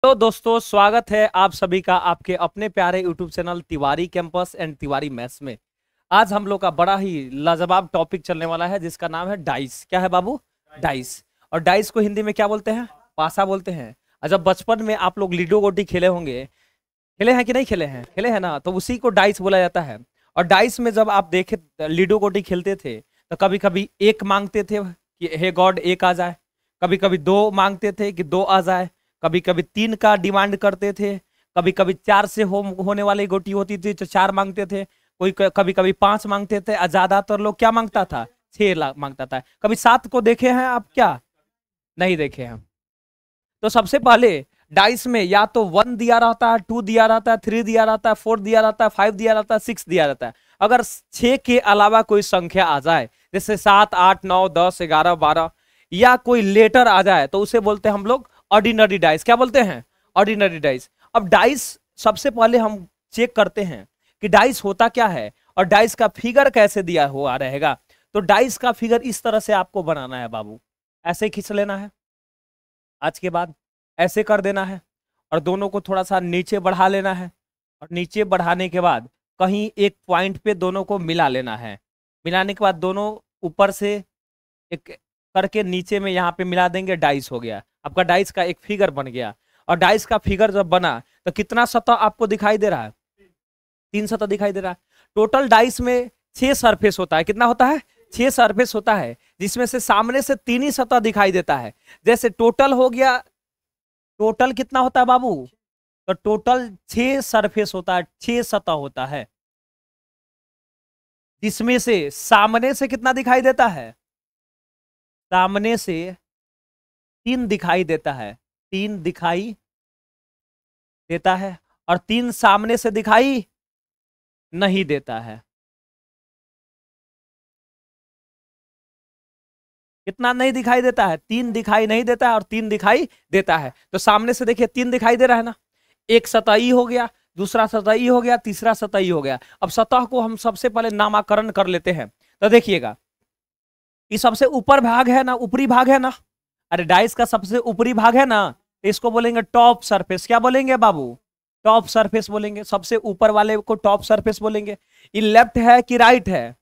तो दोस्तों स्वागत है आप सभी का आपके अपने प्यारे YouTube channel Tiwari campus and Tiwari maths में। आज हम लोग का बड़ा ही लाजवाब टॉपिक चलने वाला है जिसका नाम है डाइस। क्या है बाबू? डाइस। और डाइस को हिंदी में क्या बोलते हैं? पासा बोलते हैं। और जब बचपन में आप लोग लीडो गोटी खेले होंगे, खेले हैं कि नहीं खेले हैं? खेले हैं ना, तो उसी को डाइस बोला जाता है। और डाइस में जब आप देखे लीडो गोटी खेलते थे तो कभी कभी एक मांगते थे कि हे गॉड एक आ जाए, कभी कभी दो मांगते थे कि दो आ जाए, कभी कभी तीन का डिमांड करते थे, कभी कभी चार से होने वाली गोटी होती थी तो चार मांगते थे, कोई कभी कभी पांच मांगते थे, और ज्यादातर लोग क्या मांगता था? 6 लाख मांगता था। कभी 7 को देखे हैं आप? क्या नहीं देखे हैं? तो सबसे पहले डाइस में या तो 1 दिया रहता है, 2 दिया रहता है, 3 दिया रहता है, 4 दिया रहता है, 5 दिया रहता है, 6 दिया रहता है। अगर 6 के अलावा कोई संख्या आ जाए, जैसे 7, 8, 9, 10, 11, 12 या कोई लेटर आ जाए तो उसे बोलते हैं हम लोग ऑर्डिनरी डाइस। क्या बोलते हैं? Ordinary dice. अब डाइस सबसे पहले हम चेक करते हैं कि डाइस होता क्या है और डाइस का फिगर कैसे दिया हुआ रहेगा। तो डाइस का फिगर इस तरह से आपको बनाना है बाबू। ऐसे खींच लेना है, आज के बाद ऐसे कर देना है, और दोनों को थोड़ा सा नीचे बढ़ा लेना है, और नीचे बढ़ाने के बाद कहीं एक पॉइंट पे दोनों को मिला लेना है। मिलाने के बाद दोनों ऊपर से एक करके नीचे में यहाँ पे मिला देंगे, डाइस हो गया। आपका डाइस का एक फिगर बन गया। और डाइस का फिगर जब बना तो कितना सतह आपको दिखाई दे रहा है? 3 सतह दिखाई दे रहा है। टोटल डाइस में 6 सरफेस होता है। कितना होता है? 6 सरफेस होता है, जिसमें से सामने से 3 ही सतह दिखाई देता है। जैसे टोटल हो गया, टोटल कितना होता है बाबू? तो टोटल 6 सरफेस होता है, 6 सतह होता है, जिसमें से सामने से कितना दिखाई देता है? सामने से 3 दिखाई देता है, 3 दिखाई देता है, और 3 सामने से दिखाई नहीं देता है। कितना नहीं दिखाई देता है? 3 दिखाई नहीं देता है और 3 दिखाई देता है। तो सामने से देखिए 3 दिखाई दे रहा है ना। एक सतही हो गया, दूसरा सतही हो गया, तीसरा सतही हो गया। अब सतह को हम सबसे पहले नामकरण कर लेते हैं। तो देखिएगा, ये सबसे ऊपर भाग है ना, ऊपरी भाग है ना। अरे डाइस का सबसे ऊपरी भाग है ना, तो इसको बोलेंगे टॉप सरफेस। क्या बोलेंगे बाबू? टॉप सरफेस बोलेंगे। सबसे ऊपर वाले को टॉप सरफेस बोलेंगे। ये लेफ्ट है कि राइट है?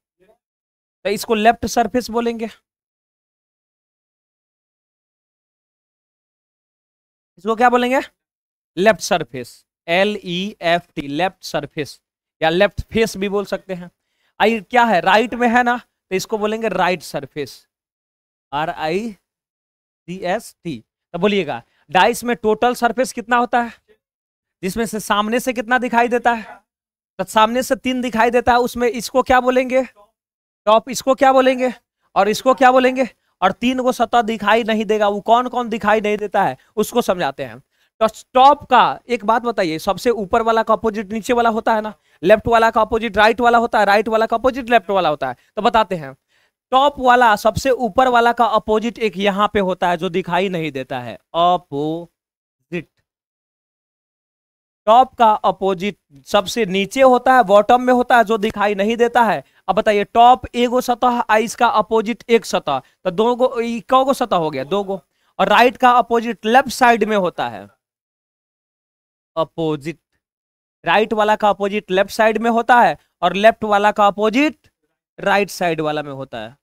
तो इसको लेफ्ट सरफेस बोलेंगे। इसको क्या बोलेंगे? Left surface. LEFT, left surface, या लेफ्ट फेस भी बोल सकते हैं। आई क्या है? राइट में है ना, तो इसको बोलेंगे राइट सरफेस। RICST। तो बोलिएगा, डाइस में टोटल सरफेस कितना होता है, जिसमें से सामने से कितना दिखाई देता है? तो सामने से 3 दिखाई देता है, उसमें इसको क्या बोलेंगे? टॉप। इसको क्या बोलेंगे? और इसको क्या बोलेंगे? और 3 को सतह दिखाई नहीं देगा। वो कौन कौन दिखाई नहीं देता है उसको समझाते हैं। तो टॉप का एक बात बताइए, सबसे ऊपर वाला का अपोजिट नीचे वाला होता है ना, लेफ्ट वाला का अपोजिट राइट वाला होता है, राइट वाला का अपोजिट लेफ्ट वाला होता है। तो बताते हैं, टॉप वाला सबसे ऊपर वाला का अपोजिट एक यहां पे होता है जो दिखाई नहीं देता है, अपोजिट। टॉप का अपोजिट सबसे नीचे होता है, बॉटम में होता है, जो दिखाई नहीं देता है। अब बताइए, टॉप एगो सतह, इसका अपोजिट एक सतह, तो दो गो को सतह हो गया, 2 गो। और राइट का अपोजिट लेफ्ट साइड में होता है, अपोजिट। राइट वाला का अपोजिट लेफ्ट साइड में होता है, और लेफ्ट वाला का अपोजिट राइट साइड वाला में होता है।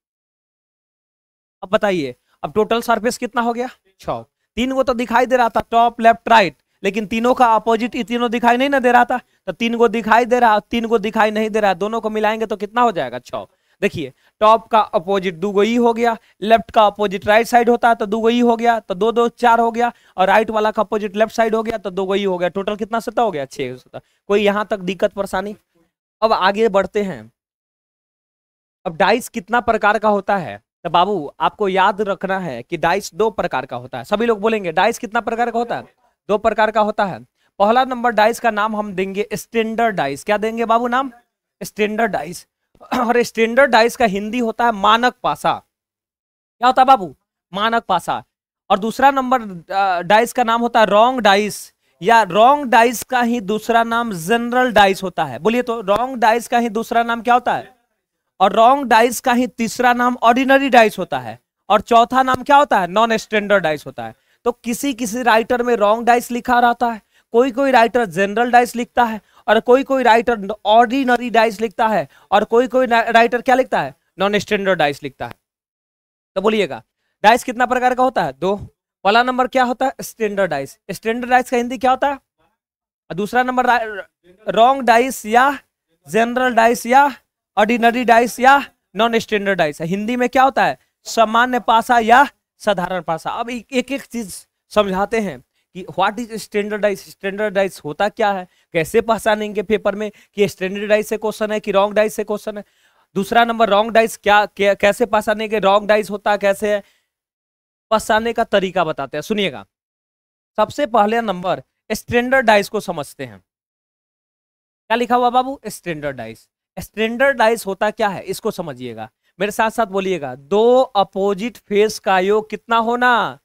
अब बताइए, अब टोटल सरफेस कितना हो गया? 6। 3 को तो दिखाई दे रहा था, टॉप लेफ्ट राइट, लेकिन तीनों का अपोजिट तीनों दिखाई नहीं ना दे रहा था। तो 3 को दिखाई दे रहा, 3 को दिखाई नहीं दे रहा, दोनों को मिलाएंगे तो कितना हो जाएगा? 6। देखिए, टॉप का अपोजिट 2 गो ही हो गया, लेफ्ट का अपोजिट राइट साइड होता है तो 2 गो ही हो गया, तो 2 2 4 हो गया, और राइट वाला का अपोजिट लेफ्ट साइड हो गया तो 2 गो ही हो गया। टोटल कितना सतह हो गया? 6 सतह। कोई यहां तक दिक्कत परेशानी? अब आगे बढ़ते हैं। अब डाइस कितना प्रकार का होता है? तो बाबू आपको याद रखना है कि डाइस 2 प्रकार का होता है। सभी लोग बोलेंगे डाइस कितना प्रकार का होता है? 2 प्रकार का होता है। पहला नंबर डाइस का नाम हम देंगे स्टैंडर्ड डाइस। क्या देंगे बाबू नाम? Standard dice. और स्टैंडर्ड डाइस का हिंदी होता है मानक पासा। क्या होता है बाबू? मानक पासा। और दूसरा नंबर डाइस का नाम होता है रॉन्ग डाइस, या रॉन्ग डाइस का ही दूसरा नाम जनरल डाइस होता है। बोलिए तो, रॉन्ग डाइस का ही दूसरा नाम क्या होता है? और रॉन्ग डाइस का ही तीसरा नाम ऑर्डिनरी डाइस होता है, और चौथा नाम क्या होता है? नॉन स्टैंडर्ड डाइस होता है। तो किसी किसी राइटर में रॉन्ग डाइस लिखा रहता है, कोई कोई राइटर जनरल डाइस लिखता है, और कोई कोई राइटर ऑर्डिनरी डाइस लिखता है, और कोई कोई राइटर क्या लिखता है, नॉन स्टैंडर्ड डाइस लिखता है। तो बोलिएगा डाइस कितना प्रकार का होता है, दो। पहला नंबर क्या होता है, स्टैंडर्ड डाइस। स्टैंडर्ड डाइस का हिंदी क्या होता है, दूसरा नंबर रॉन्ग डाइस या जनरल डाइस या ऑर्डिनरी डाइस या नॉन स्टैंडर्ड डाइस है। हिंदी में क्या होता है, सामान्य पासा या साधारण पासा। अब एक एक चीज समझाते हैं कि what is standard dice, standard dice होता क्या है, कैसे पहचानेंगे पेपर में कि स्टैंडर्ड डाइस से क्वेश्चन है कि रॉन्ग डाइस से क्वेश्चन है। दूसरा नंबर रॉन्ग डाइस कैसे पहचानेंगे, रॉन्ग डाइस होता कैसे है, पहचानने का तरीका बताते हैं, सुनिएगा। सबसे पहले नंबर स्टैंडर्ड डाइस को समझते हैं। क्या लिखा हुआ बाबू, स्टैंडर्ड डाइस। स्टैंडर्ड डाइस होता क्या है इसको समझिएगा, मेरे साथ साथ बोलिएगा। दो अपोजिट फेस का योग कितना होना,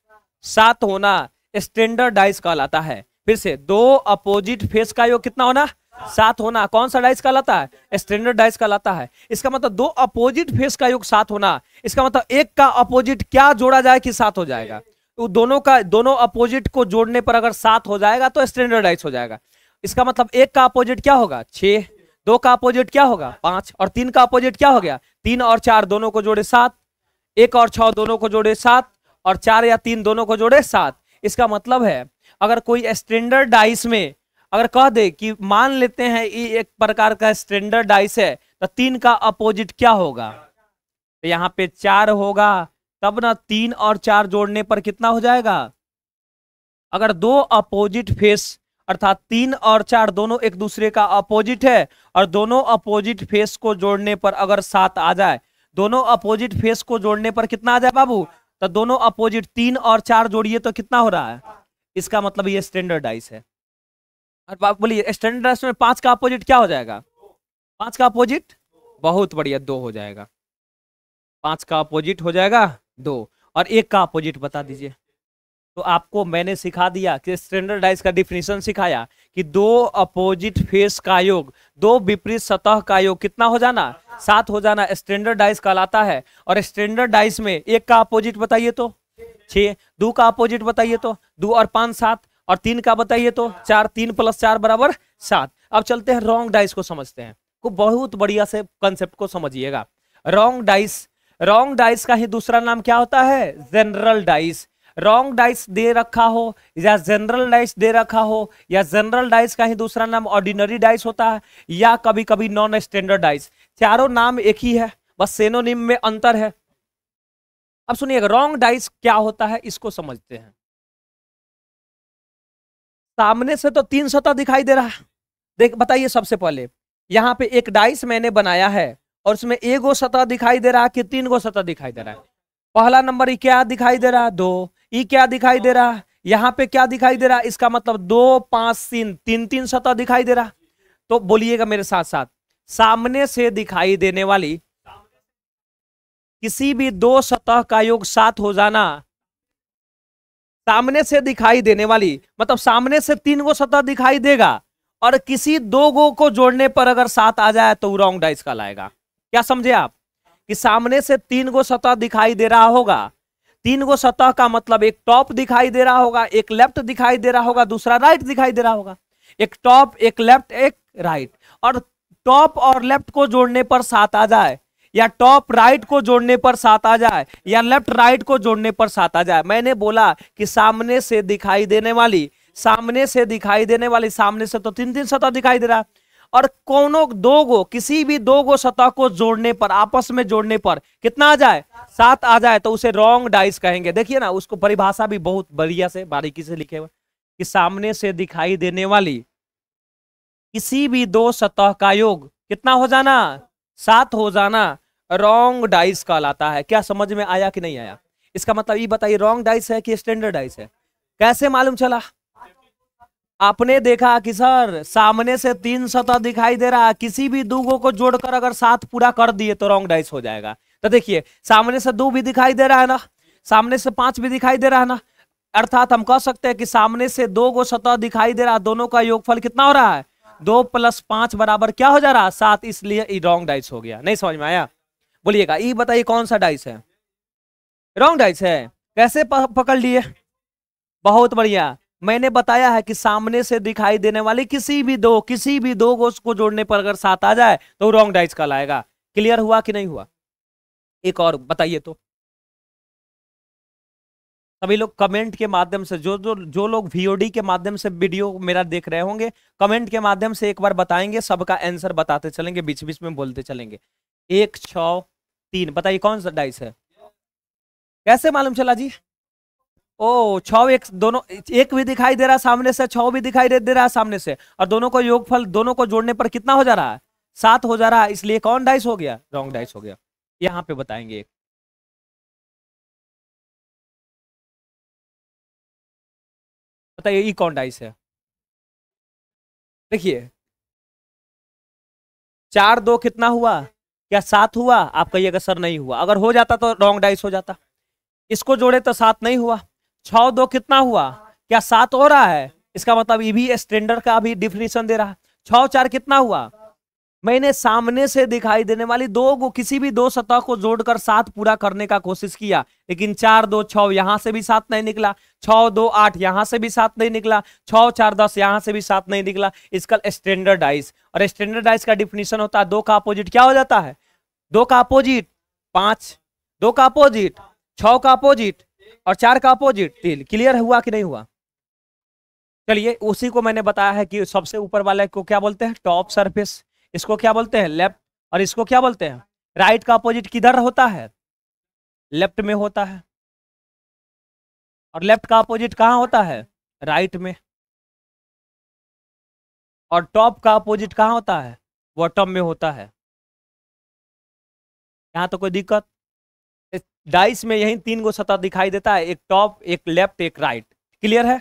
7 होना, स्टैंडर्ड डाइस कहलाता है। फिर से, दो अपोजिट फेस का योग कितना होना, 7 होना। कौन सा डाइस कहलाता है, स्टैंडर्ड डाइस कहलाता है। इसका मतलब दो अपोजिट फेस का योग 7 होना, इसका मतलब एक का अपोजिट क्या जोड़ा जाए कि 7 हो जाएगा। तो दोनों अपोजिट को जोड़ने पर अगर 7 हो जाएगा तो स्टैंडर्ड डाइस हो जाएगा। इसका मतलब एक का अपोजिट क्या होगा, 6, दो का अपोजिट क्या होगा, 5, और 3 का अपोजिट क्या हो गया, 3 और 4 दोनों को जोड़े 7, 1 और 6 दोनों को जोड़े 7, और 4 या 3 दोनों को जोड़े 7। इसका मतलब है अगर कोई स्टैंडर्ड डाइस में अगर कह दे कि मान लेते हैं ये एक प्रकार का स्टैंडर्ड डाइस है, तो 3 का अपोजिट क्या होगा, तो यहाँ पे 4 होगा, तब ना 3 और 4 जोड़ने पर कितना हो जाएगा। अगर दो अपोजिट फेस अर्थात 3 और 4 दोनों एक दूसरे का अपोजिट है, और दोनों अपोजिट फेस को जोड़ने पर अगर 7 आ जाए, दोनों अपोजिट फेस को जोड़ने पर कितना आ जाए बाबू, तो दोनों अपोजिट 3 और 4 जोड़िए तो कितना हो रहा है, इसका मतलब ये स्टैंडर्ड डाइस है। और बाबू बोलिए स्टैंडर्ड डाइस में 5 का अपोजिट क्या हो जाएगा, 5 का अपोजिट, बहुत बढ़िया, 2 हो जाएगा। 5 का अपोजिट हो जाएगा 2, और 1 का अपोजिट बता दीजिए। तो आपको मैंने सिखा दिया कि स्टैंडर्ड डाइस का डिफिनीशन सिखाया कि दो अपोजिट फेस का योग, दो विपरीत सतह का योग कितना हो जाना, 7 हो जाना, स्टैंडर्ड डाइस कहलाता है। और स्टैंडर्ड डाइस में 1 का अपोजिट बताइए तो 6, 2 का अपोजिट बताइए तो 2 और 5 7, और 3 का बताइए तो 4, 3 + 4 = 7। अब चलते हैं रॉन्ग डाइस को समझते हैं, को बहुत बढ़िया से कंसेप्ट को समझिएगा। रॉन्ग डाइस का ही दूसरा नाम क्या होता है, जनरल डाइस। रॉन्ग डाइस दे रखा हो या जनरल डाइस दे रखा हो, या जनरल डाइस का ही दूसरा नाम ऑर्डिनरी डाइस होता है, या कभी कभी नॉन स्टैंडर्ड डाइस, चारों नाम एक ही है, बस सिनोनिम में अंतर है। अब सुनिएगा रॉन्ग डाइस क्या होता है इसको समझते हैं। सामने से तो 3 सतह दिखाई दे रहा है, देख बताइए सबसे पहले यहाँ पे एक डाइस मैंने बनाया है, और उसमें 1 गो सतह दिखाई दे रहा है कि 3 गो सतह दिखाई दे रहा है। पहला नंबर ये क्या दिखाई दे रहा है, 2, ये क्या दिखाई दे रहा है, यहाँ पे क्या दिखाई दे रहा है, इसका मतलब 2 5 3 3 सतह दिखाई दे रहा। तो बोलिएगा मेरे साथ साथ, सामने से दिखाई देने वाली किसी भी 2 सतह का योग 7 हो जाना। सामने से दिखाई देने वाली मतलब सामने से 3 गो सतह दिखाई देगा, और किसी 2 गो को जोड़ने पर अगर 7 आ जाए तो रॉन्ग डाइस कहलाएगा। क्या समझे आप, कि सामने से 3 गो सतह दिखाई दे रहा होगा, 3 गो सतह का मतलब एक टॉप दिखाई दे रहा होगा, एक लेफ्ट दिखाई दे रहा होगा, दूसरा राइट दिखाई दे रहा होगा, एक टॉप एक लेफ्ट एक राइट। और टॉप और लेफ्ट को जोड़ने पर 7 आ जाए, या टॉप राइट को जोड़ने पर 7 आ जाए, या लेफ्ट राइट को जोड़ने पर 7 आ जाए। मैंने बोला कि सामने से दिखाई देने वाली सामने से तो 3 सतह दिखाई दे रहा, और कोनो 2 गो किसी भी 2 गो सतह को जोड़ने पर आपस में जोड़ने पर कितना आ जाए, 7 आ जाए, तो उसे रॉन्ग डाइस कहेंगे। देखिए ना, उसको परिभाषा भी बहुत बढ़िया से बारीकी से लिखे हुए कि सामने से दिखाई देने वाली किसी भी 2 सतह का योग कितना हो जाना, 7 हो जाना, रॉन्ग डाइस कहलाता है। क्या समझ में आया कि नहीं आया, इसका मतलब ये बताइए रॉन्ग डाइस है कि स्टैंडर्ड डाइस है। कैसे मालूम चला, आपने देखा कि सर सामने से 3 सतह दिखाई दे रहा है, किसी भी 2 गो को जोड़कर अगर 7 पूरा कर दिए तो रॉन्ग डाइस हो जाएगा। तो देखिए सामने से 2 भी दिखाई दे रहा है ना, सामने से 5 भी दिखाई दे रहा है ना, अर्थात हम कह सकते हैं कि सामने से 2 गो सतह दिखाई दे रहा है, दोनों का योगफल कितना हो रहा है, 2 + 5 = क्या हो जा रहा है, 7, इसलिए ये रॉन्ग डाइस हो गया। नहीं समझ में आया, बोलिएगा ये बताइए कौन सा डाइस है, रॉन्ग डाइस है। कैसे पकड़ लिए, बहुत बढ़िया। मैंने बताया है कि सामने से दिखाई देने वाली किसी भी दो को जोड़ने पर अगर 7 आ जाए तो रॉन्ग डाइस कहलाएगा। क्लियर हुआ कि नहीं हुआ? एक और बताइए तो। सभी लोग कमेंट के माध्यम से, जो लोग वीओडी के माध्यम से वीडियो मेरा देख रहे होंगे, कमेंट के माध्यम से एक बार बताएंगे, सबका आंसर बताते चलेंगे, बीच बीच में बोलते चलेंगे। 1 6 3, बताइए कौन सा डाइस है? कैसे मालूम चला जी? ओ 6 1 दोनों, एक भी दिखाई दे रहा है सामने से, 6 भी दिखाई दे रहा है सामने से, और दोनों को योगफल दोनों को जोड़ने पर कितना हो जा रहा है? 7 हो जा रहा है, इसलिए कौन डाइस हो गया? रॉन्ग डाइस हो गया। यहाँ पे बताएंगे। बताइए ई कौन डाइस है? देखिए 4 2 कितना हुआ? क्या 7 हुआ? आप कहिएगा सर नहीं हुआ, अगर हो जाता तो रॉन्ग डाइस हो जाता। इसको जोड़े तो 7 नहीं हुआ। 6 2 कितना हुआ? क्या 7 हो रहा है? इसका मतलब ये भी स्टैंडर्ड का भी डिफिनेशन दे रहा है। 6 4 कितना हुआ? मैंने सामने से दिखाई देने वाली किसी भी दो सतह को जोड़कर 7 पूरा करने का कोशिश किया, लेकिन 4 2 6 यहां से भी 7 नहीं निकला, 6 2 8 यहां से भी 7 नहीं निकला, 6 4 10 यहां से भी 7 नहीं निकला। इसका स्टैंडर्डाइज, और स्टैंडर्डाइज का डिफिनेशन होता है दो का अपोजिट क्या हो जाता है? 2 का अपोजिट 5, 2 का अपोजिट 6 का अपोजिट, और 4 का अपोजिट 3। क्लियर हुआ कि नहीं हुआ? चलिए उसी को मैंने बताया है कि सबसे ऊपर वाले को क्या बोलते हैं? Top surface. इसको क्या बोलते हैं? लेफ्ट। और इसको क्या बोलते हैं? राइट का अपोजिट किधर होता है? लेफ्ट में होता है। और लेफ्ट का अपोजिट कहाँ होता है? राइट में। और टॉप का अपोजिट कहाँ होता है? बॉटम में होता है। यहाँ तो कोई दिक्कत? इस डाइस में यही 3 गो सतह दिखाई देता है, एक टॉप एक लेफ्ट एक राइट। क्लियर है?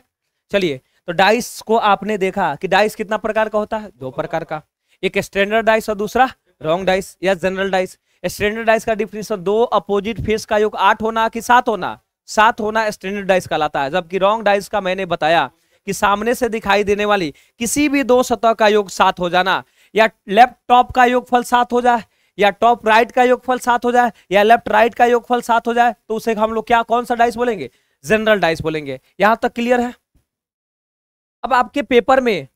चलिए तो डाइस को आपने देखा कि डाइस कितना प्रकार का होता है? 2 प्रकार का, एक स्टैंडर्ड डाइस और दूसरा रॉन्ग डाइस या जनरल डाइस। स्टैंडर्ड डाइस का डिफिनेशन 2 अपोजिट फेस का योग 8 होना कि 7 होना? 7 होना स्टैंडर्ड डाइस कहलाता है। जबकि रॉन्ग डाइस का मैंने बताया कि सामने से दिखाई देने वाली किसी भी दो सतह का योग 7 हो जाना, या लेफ्ट टॉप का योगफल 7 हो जाए, या टॉप राइट का योगफल 7 हो जाए, या लेफ्ट राइट का योगफल 7 हो जाए, तो उसे हम लोग क्या कौन सा डाइस बोलेंगे? जनरल डाइस बोलेंगे। यहां तक क्लियर है? अब आपके पेपर में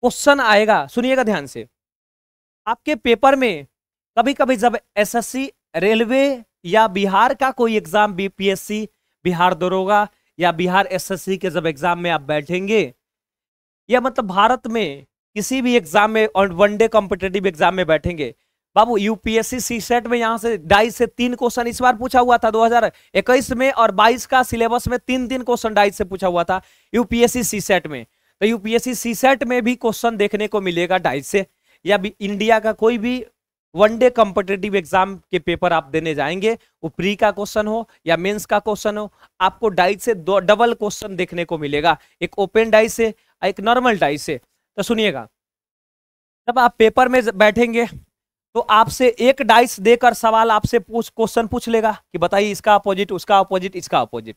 क्वेश्चन आएगा, सुनिएगा ध्यान से। आपके पेपर में कभी कभी जब एसएससी, रेलवे या बिहार का कोई एग्जाम, बीपीएससी, बिहार दरोगा या बिहार एसएससी के जब एग्जाम में आप बैठेंगे, या मतलब भारत में किसी भी एग्जाम में और वनडे कॉम्पिटेटिव एग्जाम में बैठेंगे, बाबू यूपीएससी सी सेट में यहां से 2.5 से 3 क्वेश्चन इस बार पूछा हुआ था 2021 में, और 22 का सिलेबस में 3 क्वेश्चन 2.5 से पूछा हुआ था यूपीएससी सी सेट में। तो यूपीएससी सी सेट में भी क्वेश्चन देखने को मिलेगा 2.5 से, या भी इंडिया का कोई भी वनडे कॉम्पिटेटिव एग्जाम के पेपर आप देने जाएंगे, वो प्री का क्वेश्चन हो या मेंस का क्वेश्चन हो, आपको 2.5 से डबल क्वेश्चन देखने को मिलेगा, एक ओपन डाइस से एक नॉर्मल डाइस से। तो सुनिएगा, जब आप पेपर में बैठेंगे तो आपसे एक डाइस देकर सवाल आपसे क्वेश्चन पूछ लेगा कि बताइए इसका अपोजिट, उसका अपोजिट, इसका अपोजिट।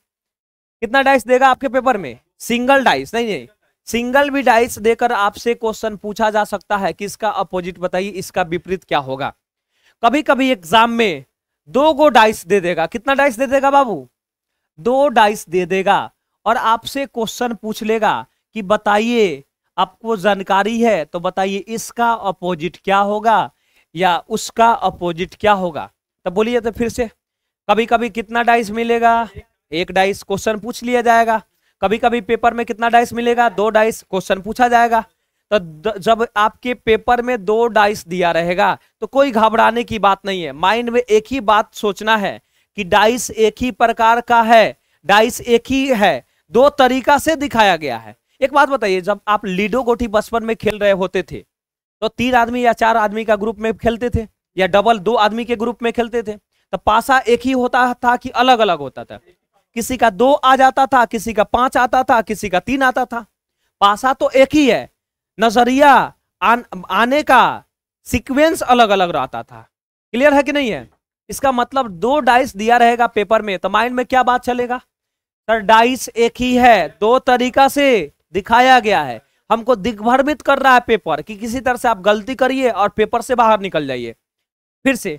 कितना डाइस देगा आपके पेपर में? सिंगल डाइस नहीं, सिंगल भी डाइस देकर आपसे क्वेश्चन पूछा जा सकता है कि इसका अपोजिट बताइए, इसका विपरीत क्या होगा। कभी कभी एग्जाम में 2 गो डाइस दे देगा। कितना डाइस दे देगा बाबू? 2 डाइस दे देगा, और आपसे क्वेश्चन पूछ लेगा कि बताइए, आपको जानकारी है तो बताइए इसका अपोजिट क्या होगा या उसका अपोजिट क्या होगा। तब बोलिए तो फिर से। कभी कभी कितना डाइस मिलेगा? 1 डाइस, क्वेश्चन पूछ लिया जाएगा। कभी कभी पेपर में कितना डाइस मिलेगा? 2 डाइस, क्वेश्चन पूछा जाएगा। तो जब आपके पेपर में 2 डाइस दिया रहेगा तो कोई घबराने की बात नहीं है। माइंड में एक ही बात सोचना है कि डाइस एक ही प्रकार का है, डाइस एक ही है, 2 तरीका से दिखाया गया है। एक बात बताइए, जब आप लीडो गोटी बचपन में खेल रहे होते थे तो 3 आदमी या 4 आदमी का ग्रुप में खेलते थे, या डबल 2 आदमी के ग्रुप में खेलते थे, तो पासा एक ही होता था कि अलग अलग होता था? किसी का 2 आ जाता था, किसी का 5 आता था, किसी का 3 आता था। पासा तो एक ही है, नजरिया आने का सीक्वेंस अलग अलग रहता था। क्लियर है कि नहीं है? इसका मतलब 2 डाइस दिया रहेगा पेपर में तो माइंड में क्या बात चलेगा? सर डाइस एक ही है, 2 तरीका से दिखाया गया है। हमको दिग्भ्रमित कर रहा है पेपर कि किसी तरह से आप गलती करिए और पेपर से बाहर निकल जाइए। फिर से,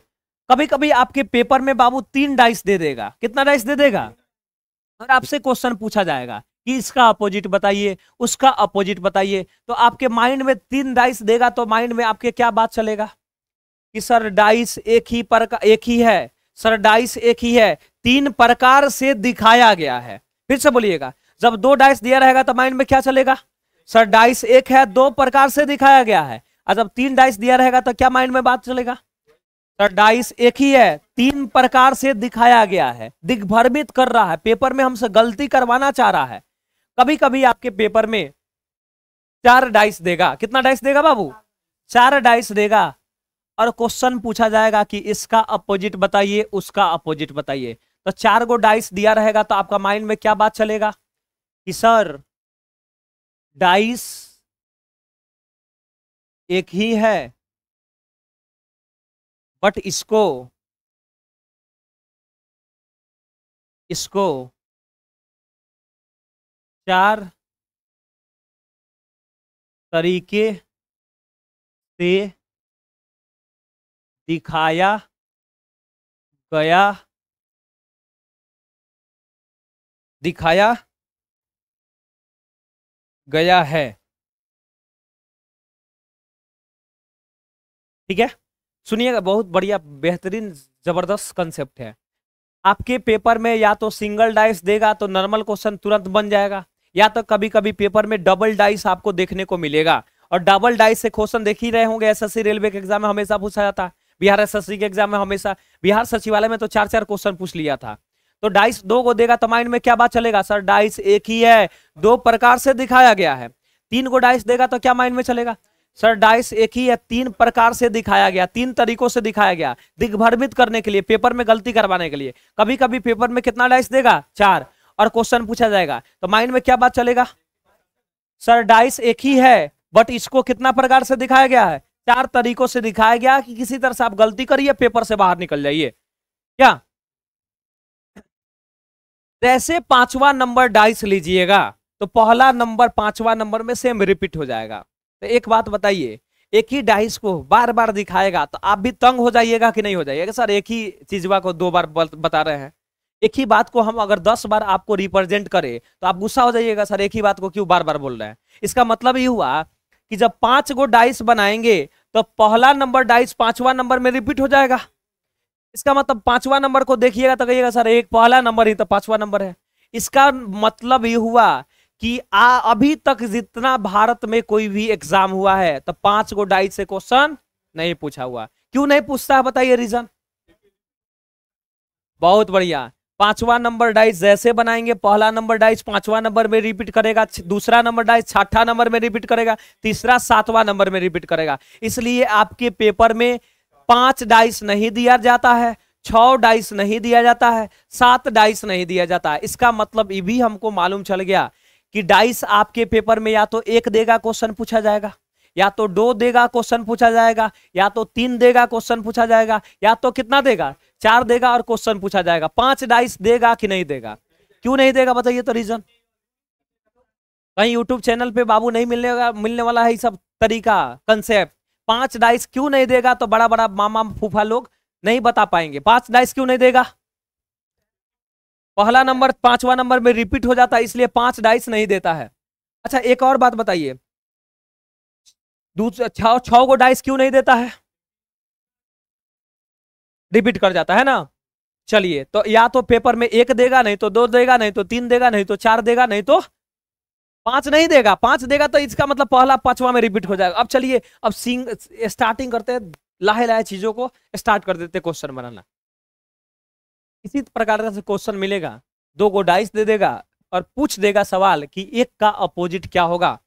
कभी कभी आपके पेपर में बाबू 3 डाइस दे देगा। कितना डाइस दे देगा? और आपसे क्वेश्चन पूछा जाएगा कि इसका अपोजिट बताइए, उसका अपोजिट बताइए। तो आपके माइंड में 3 डाइस देगा तो माइंड में आपके क्या बात चलेगा कि सर डाइस एक ही है, सर डाइस एक ही है, 3 प्रकार से दिखाया गया है। फिर से बोलिएगा, जब 2 डाइस दिया रहेगा तो माइंड में क्या चलेगा, सर डाइस एक है, 2 प्रकार से दिखाया गया है। और जब 3 डाइस दिया रहेगा तो क्या माइंड में बात चलेगा, सर डाइस एक ही है, 3 प्रकार से दिखाया गया है। दिग्भ्रमित कर रहा है, पेपर में हमसे गलती करवाना चाह रहा है। कभी कभी आपके पेपर में 4 डाइस देगा, कितना डाइस देगा बाबू, 4 डाइस देगा, और क्वेश्चन पूछा जाएगा कि इसका अपोजिट बताइए, उसका अपोजिट बताइए। तो 4 गो डाइस दिया रहेगा तो आपका माइंड में क्या बात चलेगा कि सर डाइस एक ही है, बट इसको इसको 4 तरीके से दिखाया गया गया है। ठीक है, सुनिएगा, बहुत बढ़िया, बेहतरीन, जबरदस्त कंसेप्ट है। आपके पेपर में या तो सिंगल डाइस देगा तो नॉर्मल क्वेश्चन तुरंत बन जाएगा, या तो कभी कभी पेपर में डबल डाइस आपको देखने को मिलेगा। और डबल डाइस से क्वेश्चन देख ही रहे होंगे, एसएससी रेलवे के एग्जाम में हमेशा पूछा जाता है, बिहार एसएससी के एग्जाम में हमेशा, बिहार सचिवालय में तो 4-4 क्वेश्चन पूछ लिया था। तो डाइस 2 को देगा तो माइंड में क्या बात चलेगा, सर डाइस एक ही है, 2 प्रकार से दिखाया गया है। 3 को डाइस देगा तो क्या माइंड में चलेगा, सर डाइस एक ही है, 3 प्रकार से दिखाया गया, 3 तरीकों से दिखाया गया, दिग्भ्रमित करने के लिए, पेपर में गलती करवाने के लिए। कभी कभी पेपर में कितना डाइस देगा, 4, और क्वेश्चन पूछा जाएगा तो माइंड में क्या बात चलेगा, सर डाइस एक ही है, बट इसको कितना प्रकार से दिखाया गया है, 4 तरीकों से दिखाया गया, कि किसी तरह से आप गलती करिए, पेपर से बाहर निकल जाइए। क्या जैसे 5वां नंबर डाइस लीजिएगा तो पहला नंबर 5वां नंबर में सेम रिपीट हो जाएगा। तो एक बात बताइए, एक ही डाइस को बार बार दिखाएगा तो आप भी तंग हो जाइएगा कि नहीं हो जाइएगा, सर एक ही चीजवा को 2 बार बता रहे हैं। एक ही बात को हम अगर 10 बार आपको रिप्रेजेंट करें तो आप गुस्सा हो जाइएगा, सर एक ही बात को क्यों बार बार बोल रहे हैं। इसका मतलब ये हुआ कि जब 5 गो डाइस बनाएंगे तो पहला नंबर डाइस 5वां नंबर में रिपीट हो जाएगा। इसका मतलब 5वां नंबर को देखिएगा तो कहिएगा सर एक पहला नंबर ही तो 5वां नंबर है। इसका मतलब ये हुआ कि अभी तक जितना भारत में कोई भी एग्जाम हुआ है तो 5 गो डाइस से क्वेश्चन नहीं पूछा हुआ। क्यों नहीं पूछता है बताइए रीजन। बहुत बढ़िया, 5वां नंबर डाइस जैसे बनाएंगे, पहला नंबर डाइस 5वां नंबर में रिपीट करेगा, दूसरा नंबर डाइस 6ठा नंबर में रिपीट करेगा, तीसरा 7वां नंबर में रिपीट करेगा। इसलिए आपके पेपर में 5 डाइस नहीं दिया जाता है, 6 डाइस नहीं दिया जाता है, 7 डाइस नहीं दिया जाता है। इसका मतलब ये भी हमको मालूम चल गया कि डाइस आपके पेपर में या तो 1 देगा क्वेश्चन पूछा जाएगा, या तो 2 देगा क्वेश्चन पूछा जाएगा, या तो 3 देगा क्वेश्चन पूछा जाएगा, या तो कितना देगा 4 देगा और क्वेश्चन पूछा जाएगा। 5 डाइस देगा कि नहीं देगा, क्यों नहीं देगा बताइए तो रीजन। कहीं यूट्यूब चैनल पे बाबू नहीं मिलने वाला है ये सब तरीका कंसेप्ट। 5 डाइस क्यों नहीं देगा तो बड़ा बड़ा मामा फूफा लोग नहीं बता पाएंगे। 5 डाइस क्यों नहीं देगा, पहला नंबर 5वां नंबर में रिपीट हो जाता है इसलिए 5 डाइस नहीं देता है। अच्छा एक और बात बताइए, दूसरा 6 गो डाइस क्यों नहीं देता है, रिपीट कर जाता है ना। चलिए तो या तो पेपर में 1 देगा, नहीं तो 2 देगा, नहीं तो 3 देगा, नहीं तो 4 देगा, नहीं तो 5 नहीं देगा। 5 देगा तो इसका मतलब पहला 5वां में रिपीट हो जाएगा। अब चलिए अब स्टार्टिंग करते हैं, लाहे लाहे चीजों को स्टार्ट कर देते क्वेश्चन बनाना। इसी प्रकार का क्वेश्चन मिलेगा, 2 गो डाइस दे देगा और पूछ देगा सवाल कि एक का अपोजिट क्या होगा।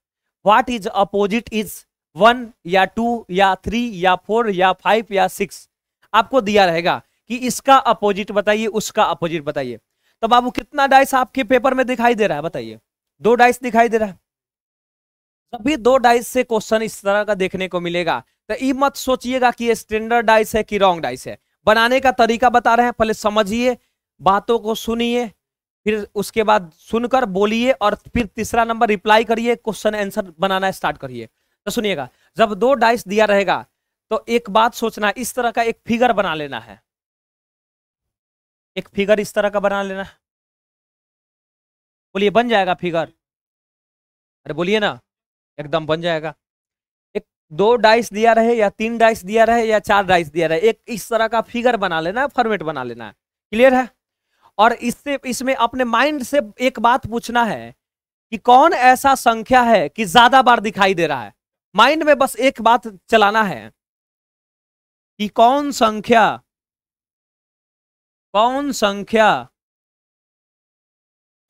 व्हाट इज अपोजिट इज 1 या 2 या 3 या 4 या 5 या 6 आपको दिया रहेगा कि इसका अपोजिट बताइए, उसका अपोजिट बताइए। तो बाबू कितना डाइस आपके पेपर में दिखाई दे रहा है बताइए, 2 डाइस दिखाई दे रहा है। सभी 2 डाइस से क्वेश्चन इस तरह का देखने को मिलेगा। तो ये मत सोचिएगा कि ये स्टैंडर्ड डाइस है कि रॉन्ग डाइस है। बनाने का तरीका बता रहे हैं, पहले समझिए, बातों को सुनिए, फिर उसके बाद सुनकर बोलिए और फिर तीसरा नंबर रिप्लाई करिए, क्वेश्चन आंसर बनाना स्टार्ट करिए। तो सुनिएगा, जब 2 डाइस दिया रहेगा तो एक बात सोचना, इस तरह का एक फिगर बना लेना है, एक फिगर इस तरह का बना लेना है। बोलिए बन जाएगा फिगर? अरे बोलिए ना, एकदम बन जाएगा। एक दो डाइस दिया रहे या तीन डाइस दिया रहे या चार डाइस दिया रहे, एक इस तरह का फिगर बना लेना है, फॉर्मेट बना लेना है। क्लियर है? और इससे इसमें अपने माइंड से एक बात पूछना है कि कौन ऐसा संख्या है कि ज्यादा बार दिखाई दे रहा है। माइंड में बस एक बात चलाना है कि कौन संख्या,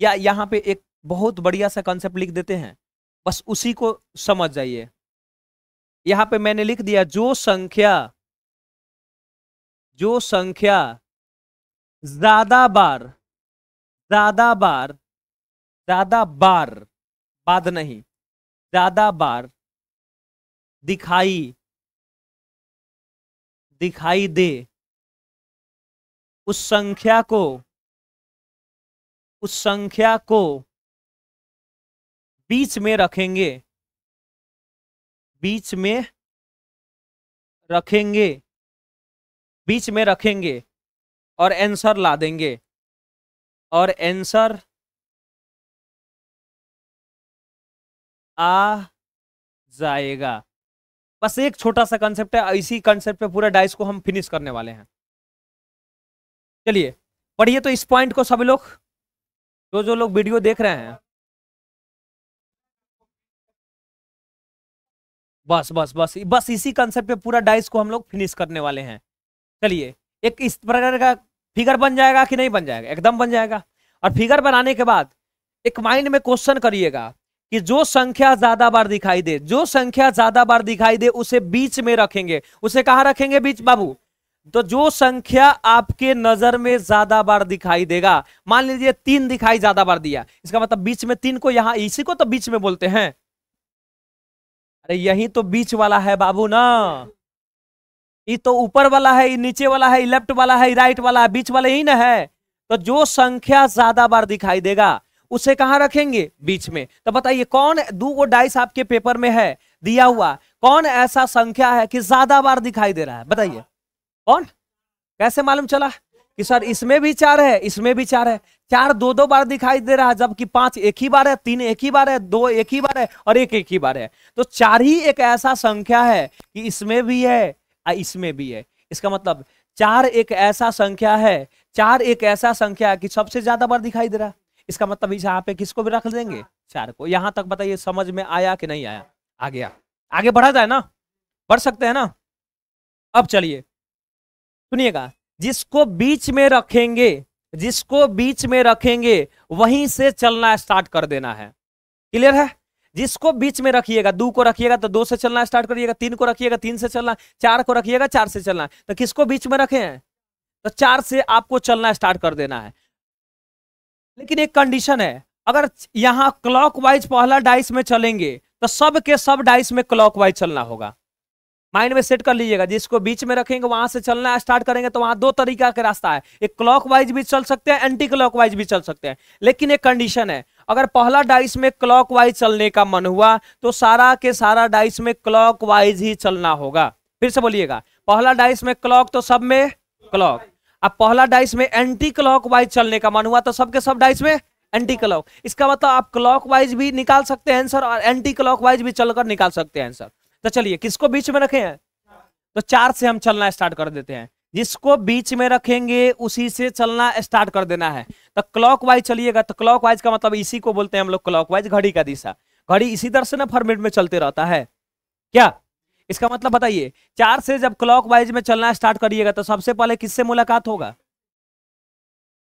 या यहां पे एक बहुत बढ़िया सा कंसेप्ट लिख देते हैं, बस उसी को समझ जाइए। यहां पे मैंने लिख दिया जो संख्या ज्यादा बार ज्यादा बार, बाद नहीं, ज्यादा बार दिखाई दे, उस संख्या को बीच में रखेंगे, बीच में रखेंगे और आंसर ला देंगे, और आंसर आ जाएगा। बस एक छोटा सा कंसेप्ट है, इसी कंसेप्ट पे पूरा डाइस को हम फिनिश करने वाले हैं। चलिए पढ़िए तो इस पॉइंट को सभी लोग, जो लोग वीडियो देख रहे हैं, बस इसी कंसेप्ट पे पूरा डाइस को हम लोग फिनिश करने वाले हैं। चलिए, एक इस प्रकार का फिगर बन जाएगा कि नहीं बन जाएगा? एकदम बन जाएगा। और फिगर बनाने के बाद एक माइंड में क्वेश्चन करिएगा कि जो संख्या ज्यादा बार दिखाई दे, उसे बीच में रखेंगे। उसे कहां रखेंगे बीच बाबू? तो जो संख्या आपके नजर में ज्यादा बार दिखाई देगा, मान लीजिए 3 दिखाई ज्यादा बार दिया, इसका मतलब बीच में 3 को, यहां इसी को तो बीच में बोलते हैं। अरे यही तो बीच वाला है बाबू ना, ये तो ऊपर वाला है, ये नीचे वाला है, ये लेफ्ट वाला है, ये राइट वाला है, बीच वाला ही ना है। तो जो संख्या ज्यादा बार दिखाई देगा उसे कहां रखेंगे? बीच में। तो बताइए कौन, दो डाइस आपके पेपर में है दिया हुआ, कौन ऐसा संख्या है कि ज्यादा बार दिखाई दे रहा है? बताइए कौन? कैसे मालूम चला कि सर इसमें भी 4 है, इसमें भी 4 है? 4 दो बार दिखाई दे रहा है, जबकि 5 एक ही बार है, 3 एक ही बार है, 2 एक ही बार है और 1 एक ही बार है। तो 4 ही एक ऐसा संख्या है कि इसमें भी है, इसमें भी है। इसका मतलब 4 एक ऐसा संख्या है, 4 एक ऐसा संख्या है कि सबसे ज्यादा बार दिखाई दे रहा है। इसका मतलब इस यहाँ पे किसको भी रख देंगे? 4 को। यहां तक बताइए समझ में आया कि नहीं आया? आ गया। आगे बढ़ा जाए ना, बढ़ सकते हैं ना? अब चलिए सुनिएगा, जिसको बीच में रखेंगे वहीं से चलना स्टार्ट कर देना है। क्लियर है? जिसको बीच में रखिएगा, 2 को रखिएगा तो 2 से चलना स्टार्ट करिएगा, 3 को रखिएगा 3 से चलना, 4 को रखिएगा 4 से चलना। तो किसको बीच में रखे हैं? तो 4 से आपको चलना स्टार्ट कर देना है। लेकिन एक कंडीशन है, अगर यहां क्लॉकवाइज पहला डाइस में चलेंगे तो सब के सब डाइस में क्लॉकवाइज चलना होगा। माइंड में सेट कर लीजिएगा, जिसको बीच में रखेंगे वहां से चलना स्टार्ट करेंगे तो वहां 2 तरीका का रास्ता है, एक क्लॉकवाइज भी चल सकते हैं, एंटी क्लॉकवाइज भी चल सकते हैं। लेकिन एक कंडीशन है, अगर पहला डाइस में क्लॉकवाइज चलने का मन हुआ तो सारा के सारा डाइस में क्लॉकवाइज ही चलना होगा। फिर से बोलिएगा, पहला डाइस में क्लॉक तो सब में क्लॉक। अब पहला डाइस में एंटी क्लॉकवाइज चलने का मन हुआ तो सबके सब डाइस में एंटी क्लॉक। इसका मतलब आप क्लॉकवाइज भी निकाल सकते हैं आंसर और एंटी क्लॉकवाइज भी चलकर निकाल सकते हैं आंसर। तो चलिए किसको बीच में रखे हैं? तो 4 से हम चलना स्टार्ट कर देते हैं। जिसको बीच में रखेंगे उसी से चलना स्टार्ट कर देना है। तो क्लॉकवाइज चलिएगा, तो क्लॉकवाइज का मतलब इसी को बोलते हैं हम लोग क्लॉकवाइज, घड़ी का दिशा। घड़ी इसी तरह से ना फॉर्मेट में चलते रहता है क्या? इसका मतलब बताइए, 4 से जब क्लॉकवाइज में चलना स्टार्ट करिएगा तो सबसे पहले किससे मुलाकात होगा?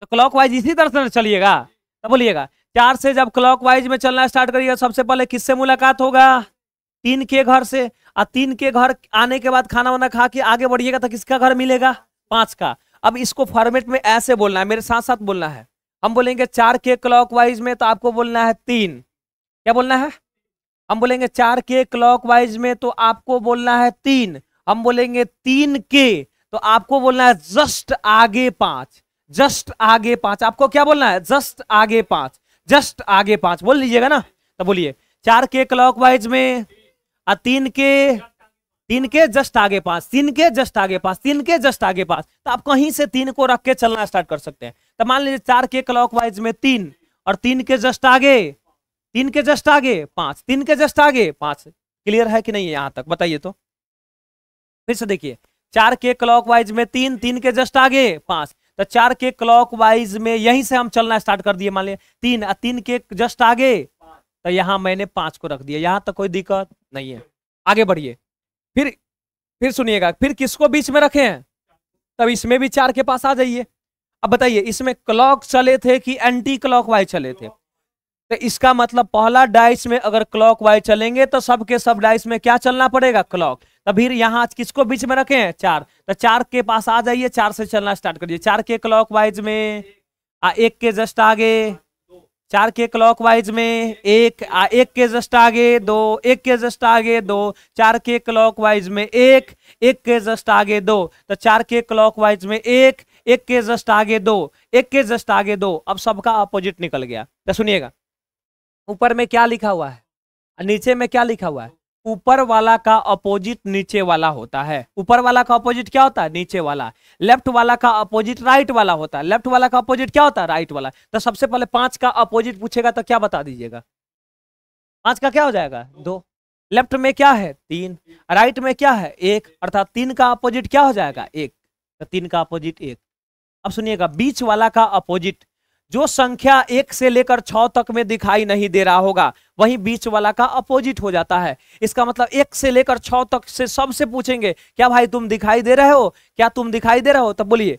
तो क्लॉकवाइज इसी तरह से चलिएगा। तो बोलिएगा, 4 से जब क्लॉकवाइज में चलना स्टार्ट करिएगा सबसे पहले किससे मुलाकात होगा? 3 के घर से। और 3 के घर आने के बाद खाना वाना खा के आगे बढ़िएगा तो किसका घर मिलेगा? 5 का। अब इसको फॉर्मेट में ऐसे बोलना है, मेरे साथ साथ बोलना है। हम बोलेंगे 4 के क्लॉकवाइज में तो आपको बोलना है 3। क्या बोलना है? हम बोलेंगे 4 के क्लॉकवाइज में तो आपको बोलना है 3। हम बोलेंगे 3 के तो आपको बोलना है जस्ट आगे 5। जस्ट आगे 5 आपको क्या बोलना है? जस्ट आगे 5, जस्ट आगे 5 बोल लीजिएगा ना। तो बोलिए 4 के क्लॉकवाइज में, 3 के जस्ट आगे 5, 3 के जस्ट आगे 5, 3 के जस्ट आगे 5। तो आप कहीं से 3 को रख के चलना स्टार्ट कर सकते हैं। तो मान लीजिए 4 के क्लॉकवाइज में 3 और 3 के जस्ट आगे, 3 के जस्ट आगे 5, 3 के जस्ट आगे 5। क्लियर है कि नहीं है यहां तक, बताइए तो। फिर से देखिए, 4 के क्लॉकवाइज में 3, 3 के जस्ट आगे 5, तो 4 के क्लॉकवाइज में यहीं से हम चलना स्टार्ट कर दिए, मान लिया 3, 3 के जस्ट आगे, तो यहां मैंने 5 को रख दिया, यहां तक कोई दिक्कत नहीं है। आगे बढ़िए, फिर सुनिएगा, फिर किसको बीच में रखे हैं, तब इसमें भी 4 के पास आ जाइए। अब बताइए इसमें क्लॉक चले थे कि एंटी क्लॉकवाइज चले थे, तो इसका मतलब पहला डाइस में अगर क्लॉकवाइज चलेंगे तो सबके सब डाइस में क्या चलना पड़ेगा, क्लॉक। तब फिर यहाँ किसको बीच में रखे हैं, 4, तो 4 के पास आ जाइए, 4 से चलना स्टार्ट करिए। 4 के क्लॉकवाइज में 1 के जस्ट आगे, 4 के क्लॉकवाइज में 1, 1 के जस्ट आगे 2, 1 के जस्ट आगे 2, 4 के क्लॉकवाइज में 1, 1 के जस्ट आगे 2, तो 4 के क्लॉकवाइज में 1, 1 के जस्ट आगे 2, 1 के जस्ट आगे 2। अब सबका अपोजिट निकल गया। तो सुनिएगा, ऊपर में क्या लिखा हुआ है और नीचे में क्या लिखा हुआ है। ऊपर वाला का अपोजिट नीचे वाला होता है। ऊपर वाला का अपोजिट क्या होता है, नीचे वाला। लेफ्ट वाला का अपोजिट राइट वाला होता है। लेफ्ट वाला का अपोजिट क्या होता है, राइट वाला। तो सबसे पहले 5 का अपोजिट पूछेगा तो क्या बता दीजिएगा, 5 का क्या हो जाएगा, 2। लेफ्ट में क्या है, 3, राइट में क्या है, 1, अर्थात 3 का अपोजिट क्या हो जाएगा, 1। तो 3 का अपोजिट 1। अब सुनिएगा, बीच वाला का अपोजिट जो संख्या 1 से लेकर 6 तक में दिखाई नहीं दे रहा होगा वही बीच वाला का अपोजिट हो जाता है। इसका मतलब 1 से लेकर 6 तक से सबसे पूछेंगे, क्या भाई तुम दिखाई दे रहे हो, क्या तुम दिखाई दे रहे हो, तब बोलिए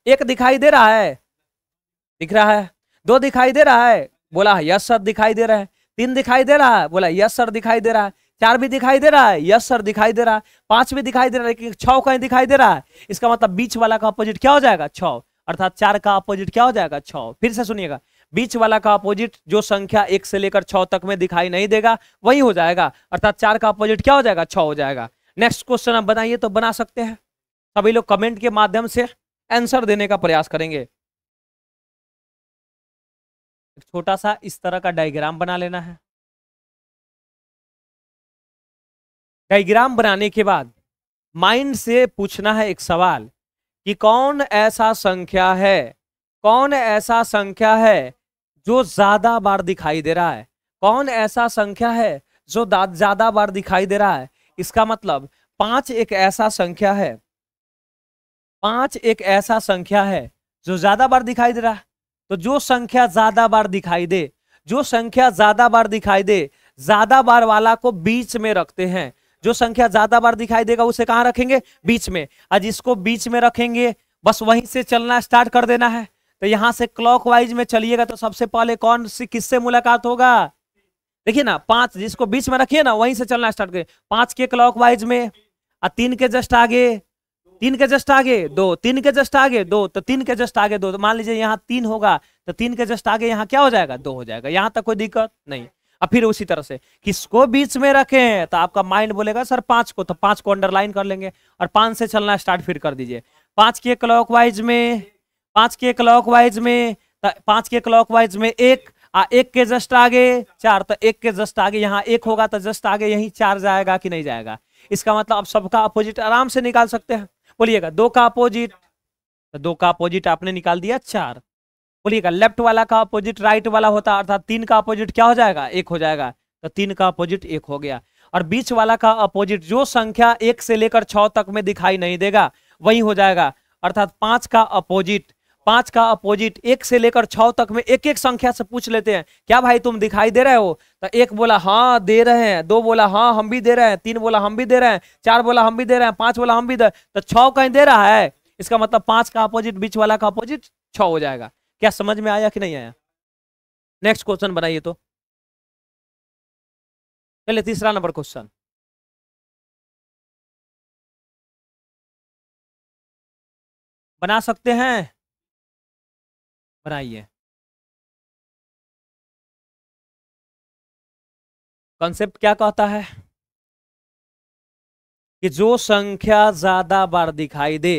1 दिखाई दे रहा है, दिख रहा है। 2 दिखाई दे रहा है, बोला यस सर दिखाई दे रहा है। 3 दिखाई दे रहा है, बोला यस सर दिखाई दे रहा है। 4 भी दिखाई दे रहा है, यस सर दिखाई दे रहा है। 5 भी दिखाई दे रहा है, लेकिन 6 कहीं दिखाई दे रहा है। इसका मतलब बीच वाला का अपोजिट क्या हो जाएगा, 6, अर्थात 4 का अपोजिट क्या हो जाएगा, 6। फिर से सुनिएगा, बीच वाला का अपोजिट जो संख्या 1 से लेकर 6 तक में दिखाई नहीं देगा वही हो जाएगा, अर्थात 4 का अपोजिट क्या हो जाएगा, 6 हो जाएगा। नेक्स्ट क्वेश्चन आप बनाइए तो बना सकते हैं। सभी लोग कमेंट के माध्यम से आंसर देने का प्रयास करेंगे। छोटा सा इस तरह का डायग्राम बना लेना है। डायग्राम बनाने के बाद माइंड से पूछना है एक सवाल कि कौन ऐसा संख्या है, कौन ऐसा संख्या है जो ज्यादा बार दिखाई दे रहा है, कौन ऐसा संख्या है जो ज्यादा बार दिखाई दे रहा है। इसका मतलब 5 एक ऐसा संख्या है, 5 एक ऐसा संख्या है जो ज्यादा बार दिखाई दे रहा है। तो जो संख्या ज्यादा बार दिखाई दे, जो संख्या ज्यादा बार दिखाई दे, ज्यादा बार वाला को बीच में रखते हैं। जो संख्या ज्यादा बार दिखाई देगा उसे कहां रखेंगे, बीच में। आज इसको बीच में रखेंगे, बस वहीं से चलना स्टार्ट कर देना है। तो यहां से क्लॉकवाइज में चलिएगा तो सबसे पहले कौन सी किससे मुलाकात होगा, देखिए ना 5 जिसको बीच में रखिए ना वहीं से चलना स्टार्ट करिए। 5 के क्लॉकवाइज में 3 के जस्ट आगे, 3 के जस्ट आगे 2, 3 के जस्ट आगे 2, तो 3 के जस्ट आगे 2, तो मान लीजिए यहाँ 3 होगा तो 3 के जस्ट आगे यहाँ क्या हो जाएगा, 2 हो जाएगा। यहां तक कोई दिक्कत नहीं। अब फिर उसी तरह से किसको बीच में रखें, तो आपका माइंड बोलेगा सर 5 को, तो 5 को अंडरलाइन कर लेंगे और 5 से चलना स्टार्ट फिर कर दीजिए। 5 के क्लॉकवाइज में, 5 के क्लॉकवाइज में, 5 के क्लॉकवाइज में 1, 1 के जस्ट आगे 4, तो 1 के जस्ट आगे यहाँ 1 होगा तो जस्ट आगे यही 4 जाएगा कि नहीं जाएगा। इसका मतलब अब सबका अपोजिट आराम से निकाल सकते हैं। बोलिएगा 2 का अपोजिट, तो 2 का अपोजिट आपने निकाल दिया 4। बोलिएगा लेफ्ट वाला का अपोजिट राइट वाला होता, अर्थात 3 का अपोजिट क्या हो जाएगा, 1 हो जाएगा, तो 3 का अपोजिट 1 हो गया। और बीच वाला का अपोजिट जो संख्या 1 से लेकर 6 तक में दिखाई नहीं देगा वही हो जाएगा, अर्थात 5 का अपोजिट, 5 का अपोजिट 1 से लेकर 6 तक में एक एक संख्या से पूछ लेते हैं, क्या भाई तुम दिखाई दे रहे हो, तो 1 बोला हाँ दे रहे हैं, 2 बोला हाँ हम भी दे रहे हैं, 3 बोला हम भी दे रहे हैं, 4 बोला हम भी दे रहे हैं, 5 बोला हम भी दे, तो 6 कहीं दे रहा है। इसका मतलब 5 का अपोजिट बीच वाला का अपोजिट 6 हो जाएगा। क्या समझ में आया कि नहीं आया। नेक्स्ट क्वेश्चन बनाइए तो। चलिए तीसरा नंबर क्वेश्चन बना सकते हैं, बनाइए। कॉन्सेप्ट क्या कहता है कि जो संख्या ज्यादा बार दिखाई दे,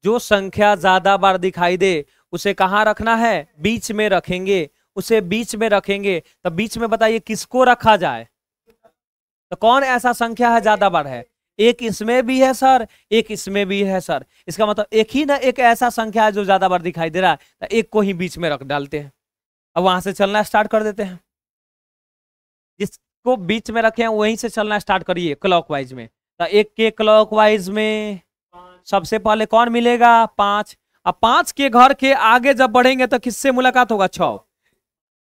जो संख्या ज्यादा बार दिखाई दे उसे कहां रखना है, बीच में रखेंगे, उसे बीच में रखेंगे। तो बीच में बताइए किसको रखा जाए, तो कौन ऐसा संख्या है ज्यादा बार है, एक इसमें भी है सर, एक इसमें भी है सर। इसका मतलब एक ही ना एक ऐसा संख्या है जो ज्यादा बार दिखाई दे रहा है, तो एक को ही बीच में रख डालते हैं। अब वहां से चलना स्टार्ट कर देते हैं, जिसको बीच में रखे हैं वहीं से चलना स्टार्ट करिए क्लॉकवाइज में। तो एक के क्लॉकवाइज में सबसे पहले कौन मिलेगा? 5। अब 5 के घर के आगे जब बढ़ेंगे तो किससे मुलाकात होगा? 6।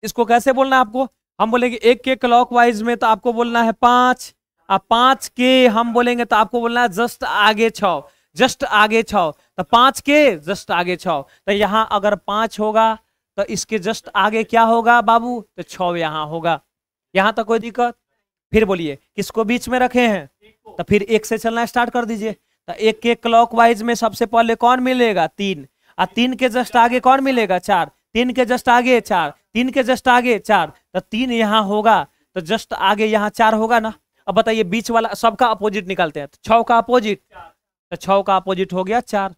इसको कैसे बोलना है आपको? हम बोलेंगे एक के क्लॉकवाइज में तो आपको बोलना है 5। अब 5 के हम बोलेंगे तो आपको बोलना है जस्ट आगे 6, जस्ट आगे 6। तो 5 के जस्ट आगे 6। तो यहाँ अगर 5 होगा तो इसके जस्ट आगे क्या होगा बाबू? तो 6 यहाँ होगा। यहाँ तक कोई दिक्कत? फिर बोलिए किसको बीच में रखे हैं? तो फिर 1 से चलना स्टार्ट कर दीजिए। तो 1 के क्लॉकवाइज में सबसे पहले कौन मिलेगा? 3। और 3 के जस्ट आगे कौन मिलेगा? 4। 3 के जस्ट आगे 4। 3 के जस्ट आगे 4। तो 3 यहाँ होगा, तो जस्ट आगे यहाँ 4 होगा ना। अब बताइए बीच वाला सबका अपोजिट निकालते हैं। तो 6 का अपोजिट, तो 6 का अपोजिट हो गया 4।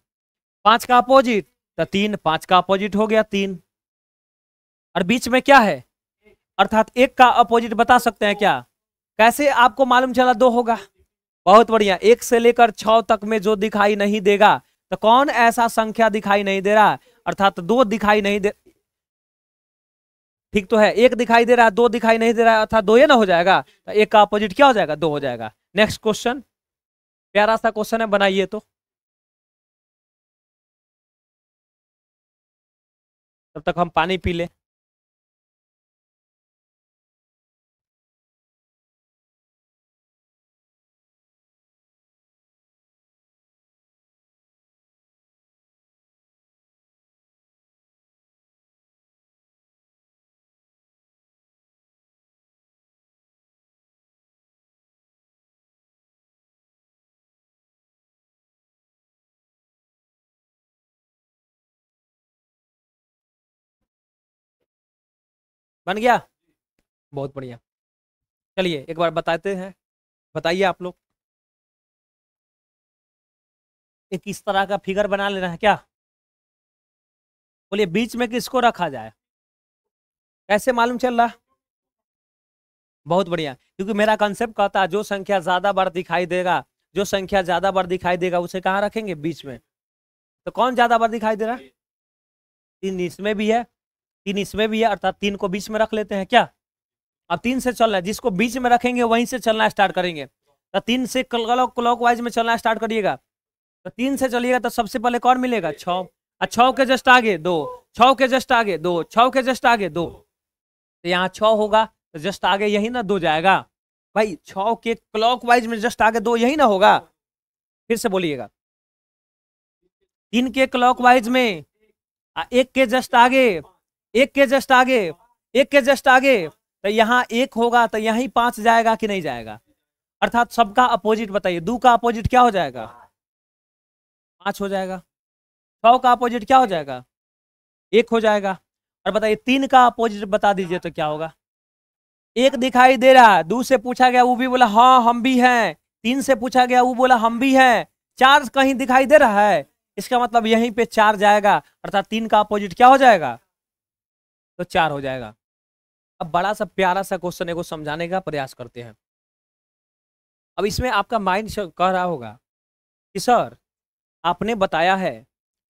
5 का अपोजिट तो 3, 5 का अपोजिट हो गया 3। और बीच में क्या है? अर्थात 1 का अपोजिट बता सकते हैं क्या? कैसे आपको मालूम चला 2 होगा? बहुत बढ़िया। 1 से लेकर 6 तक में जो दिखाई नहीं देगा, तो कौन ऐसा संख्या दिखाई नहीं दे रहा? अर्थात 2 दिखाई नहीं दे, ठीक तो है। 1 दिखाई दे रहा है, 2 दिखाई नहीं दे रहा है, अर्थात 2 ये ना हो जाएगा। तो 1 का अपोजिट क्या हो जाएगा? 2 हो जाएगा। नेक्स्ट क्वेश्चन, प्यारा सा क्वेश्चन है, बनाइए। तो तब तक हम पानी पी ले। बन गया? बहुत बढ़िया। चलिए एक बार बताते हैं, बताइए आप लोग। एक इस तरह का फिगर बना लेना है क्या? बोलिए बीच में किसको रखा जाए? कैसे मालूम चल रहा? बहुत बढ़िया, क्योंकि मेरा कंसेप्ट कहता है जो संख्या ज्यादा बार दिखाई देगा, जो संख्या ज्यादा बार दिखाई देगा उसे कहाँ रखेंगे? बीच में। तो कौन ज्यादा बार दिखाई दे रहा है? 3 इसमें भी है, 3 इसमें भी है, अर्थात 3 को बीच में रख लेते हैं क्या? अब 3 से चल रहा है, जिसको बीच में रखेंगे वहीं से चलना स्टार्ट करेंगे। तो 3 से क्लॉकवाइज में चलना स्टार्ट करिएगा। तो 3 से चलिएगा तो सबसे पहले कौन मिलेगा? 6। और 6 के जस्ट आगे 2, 6 के जस्ट आगे 2, 6 के जस्ट आगे 2। तो यहाँ 6 होगा, तो जस्ट आगे यही ना 2 जाएगा भाई। 6 के क्लॉकवाइज में जस्ट आगे 2 यही ना होगा। फिर से बोलिएगा, 3 के क्लॉकवाइज में 1 के जस्ट आगे, 1 के जस्ट आगे, 1 के जस्ट आगे, तो यहाँ 1 होगा, तो यहीं 5 जाएगा कि नहीं जाएगा? अर्थात सबका अपोजिट बताइए। 2 का अपोजिट क्या हो जाएगा? 5 हो जाएगा। 6 का अपोजिट क्या हो जाएगा? 1 हो जाएगा। और बताइए 3 का अपोजिट बता दीजिए तो क्या होगा? 1 दिखाई दे रहा है, 2 से पूछा गया वो भी बोला हाँ हम भी हैं, 3 से पूछा गया वो बोला हम भी हैं, 4 कहीं दिखाई दे रहा है, इसका मतलब यहीं पे 4 जाएगा। अर्थात 3 का अपोजिट क्या हो जाएगा? तो 4 हो जाएगा। अब बड़ा सा प्यारा सा क्वेश्चन को समझाने का प्रयास करते हैं। अब इसमें आपका माइंड कह रहा होगा कि सर आपने बताया है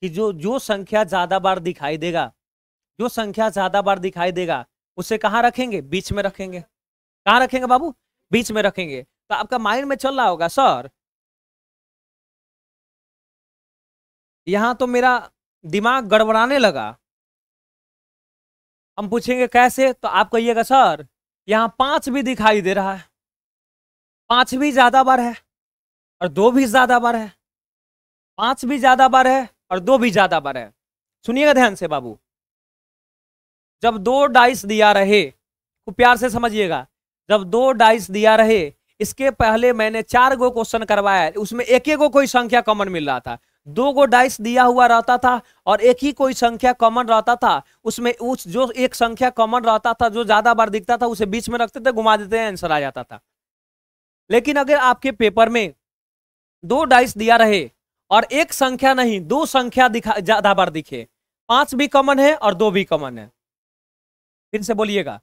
कि जो जो संख्या ज्यादा बार दिखाई देगा, जो संख्या ज्यादा बार दिखाई देगा उसे कहाँ रखेंगे? बीच में रखेंगे। कहाँ रखेंगे बाबू? बीच में रखेंगे। तो आपका माइंड में चल रहा होगा सर यहां तो मेरा दिमाग गड़बड़ाने लगा। हम पूछेंगे कैसे? तो आप कहिएगा सर यहाँ 5 भी दिखाई दे रहा है, 5 भी ज्यादा बार है और 2 भी ज्यादा बार है, 5 भी ज्यादा बार है और 2 भी ज्यादा बार है। सुनिएगा ध्यान से बाबू, जब 2 डाइस दिया रहे, तो प्यार से समझिएगा, जब 2 डाइस दिया रहे, इसके पहले मैंने 4 गो क्वेश्चन करवाया, उसमें एक एक को कोई संख्या कॉमन मिल रहा था। 2 गो डाइस दिया हुआ रहता था और एक ही कोई संख्या कॉमन रहता था, उसमें उस जो एक संख्या कॉमन रहता था जो ज्यादा बार दिखता था उसे बीच में रखते थे, घुमा देते हैं, आंसर आ जाता था। लेकिन अगर आपके पेपर में 2 डाइस दिया रहे और एक संख्या नहीं 2 संख्या ज्यादा बार दिखे, 5 भी कॉमन है और 2 भी कॉमन है, फिर से बोलिएगा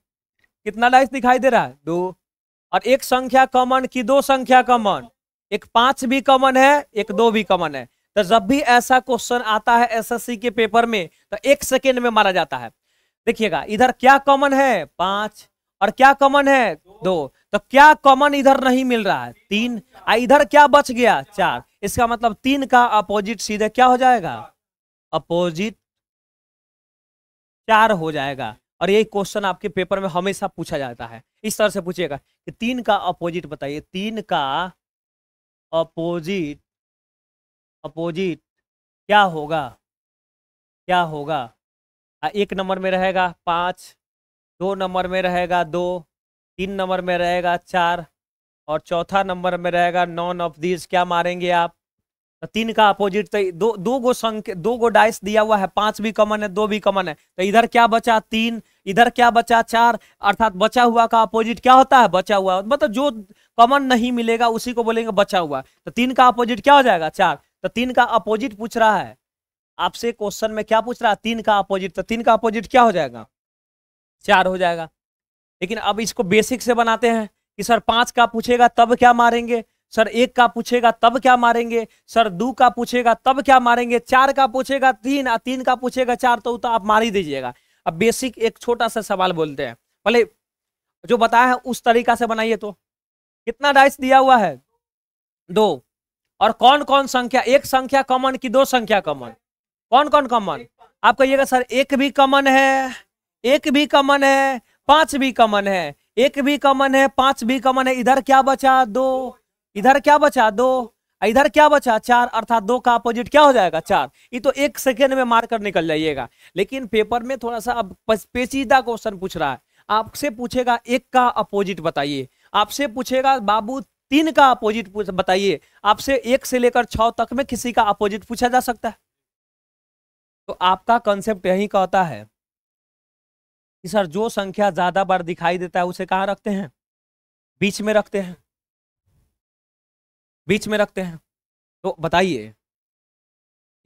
कितना डाइस दिखाई दे रहा है? 2। और एक संख्या कॉमन की 2 संख्या कॉमन, एक 5 भी कॉमन है, एक 2 भी कॉमन है। तो जब भी ऐसा क्वेश्चन आता है एसएससी के पेपर में तो 1 सेकेंड में मारा जाता है। देखिएगा इधर क्या कॉमन है 5 और क्या कॉमन है 2, तो क्या कॉमन इधर नहीं मिल रहा है 3, इधर क्या बच गया 4। इसका मतलब 3 का अपोजिट सीधे क्या हो जाएगा, अपोजिट 4 हो जाएगा। और यही क्वेश्चन आपके पेपर में हमेशा पूछा जाता है, इस तरह से पूछिएगा कि 3 का अपोजिट बताइए, 3 का अपोजिट, अपोजिट क्या होगा, क्या होगा। 1 नंबर में रहेगा 5, 2 नंबर में रहेगा 2, 3 नंबर में रहेगा 4 और चौथा नंबर में रहेगा नॉन ऑफ दीज। क्या मारेंगे आप, तो 3 का अपोजिट, तो दो गो संख्या, 2 गो डाइस दिया हुआ है, 5 भी कॉमन है 2 भी कॉमन है, तो इधर क्या बचा 3, इधर क्या बचा 4, अर्थात बचा हुआ का अपोजिट क्या होता है, बचा हुआ। मतलब जो कॉमन नहीं मिलेगा उसी को बोलेंगे बचा हुआ। तो 3 का अपोजिट क्या हो जाएगा 4, तो 3 का अपोजिट पूछ रहा है आपसे क्वेश्चन में, क्या पूछ रहा है 3 का अपोजिट, तो 3 का अपोजिट क्या हो जाएगा 4 हो जाएगा। लेकिन अब इसको बेसिक से बनाते हैं कि सर 5 का पूछेगा तब क्या मारेंगे, सर 1 का पूछेगा तब क्या मारेंगे, सर 2 का पूछेगा तब क्या मारेंगे, 4 का पूछेगा 3 और 3 का पूछेगा 4, तो आप मार ही दीजिएगा। अब बेसिक एक छोटा सा सवाल बोलते हैं, पहले जो बताया है उस तरीका से बनाइए। तो कितना डाइस दिया हुआ है 2, और कौन कौन संख्या, एक संख्या कॉमन की 2 संख्या कॉमन, कौन कौन कॉमन, आप कहिएगा सर 1 भी कॉमन है, 1 भी कॉमन है, 5 भी कॉमन है, 1 भी कॉमन है, 5 भी कॉमन है, इधर क्या बचा 2, इधर क्या बचा 2, इधर क्या बचा 4, अर्थात 2 का अपोजिट क्या हो जाएगा 4। ये तो 1 सेकेंड में मार कर निकल जाइएगा। लेकिन पेपर में थोड़ा सा अब पेचीदा क्वेश्चन पूछ रहा है, आपसे पूछेगा 1 का अपोजिट बताइए, आपसे पूछेगा बाबू 3 का अपोजिट बताइए, आपसे 1 से लेकर 6 तक में किसी का अपोजिट पूछा जा सकता है। तो आपका कॉन्सेप्ट यही कहता है कि सर जो संख्या ज्यादा बार दिखाई देता है उसे कहाँ रखते हैं, बीच में रखते हैं, बीच में रखते हैं। तो बताइए,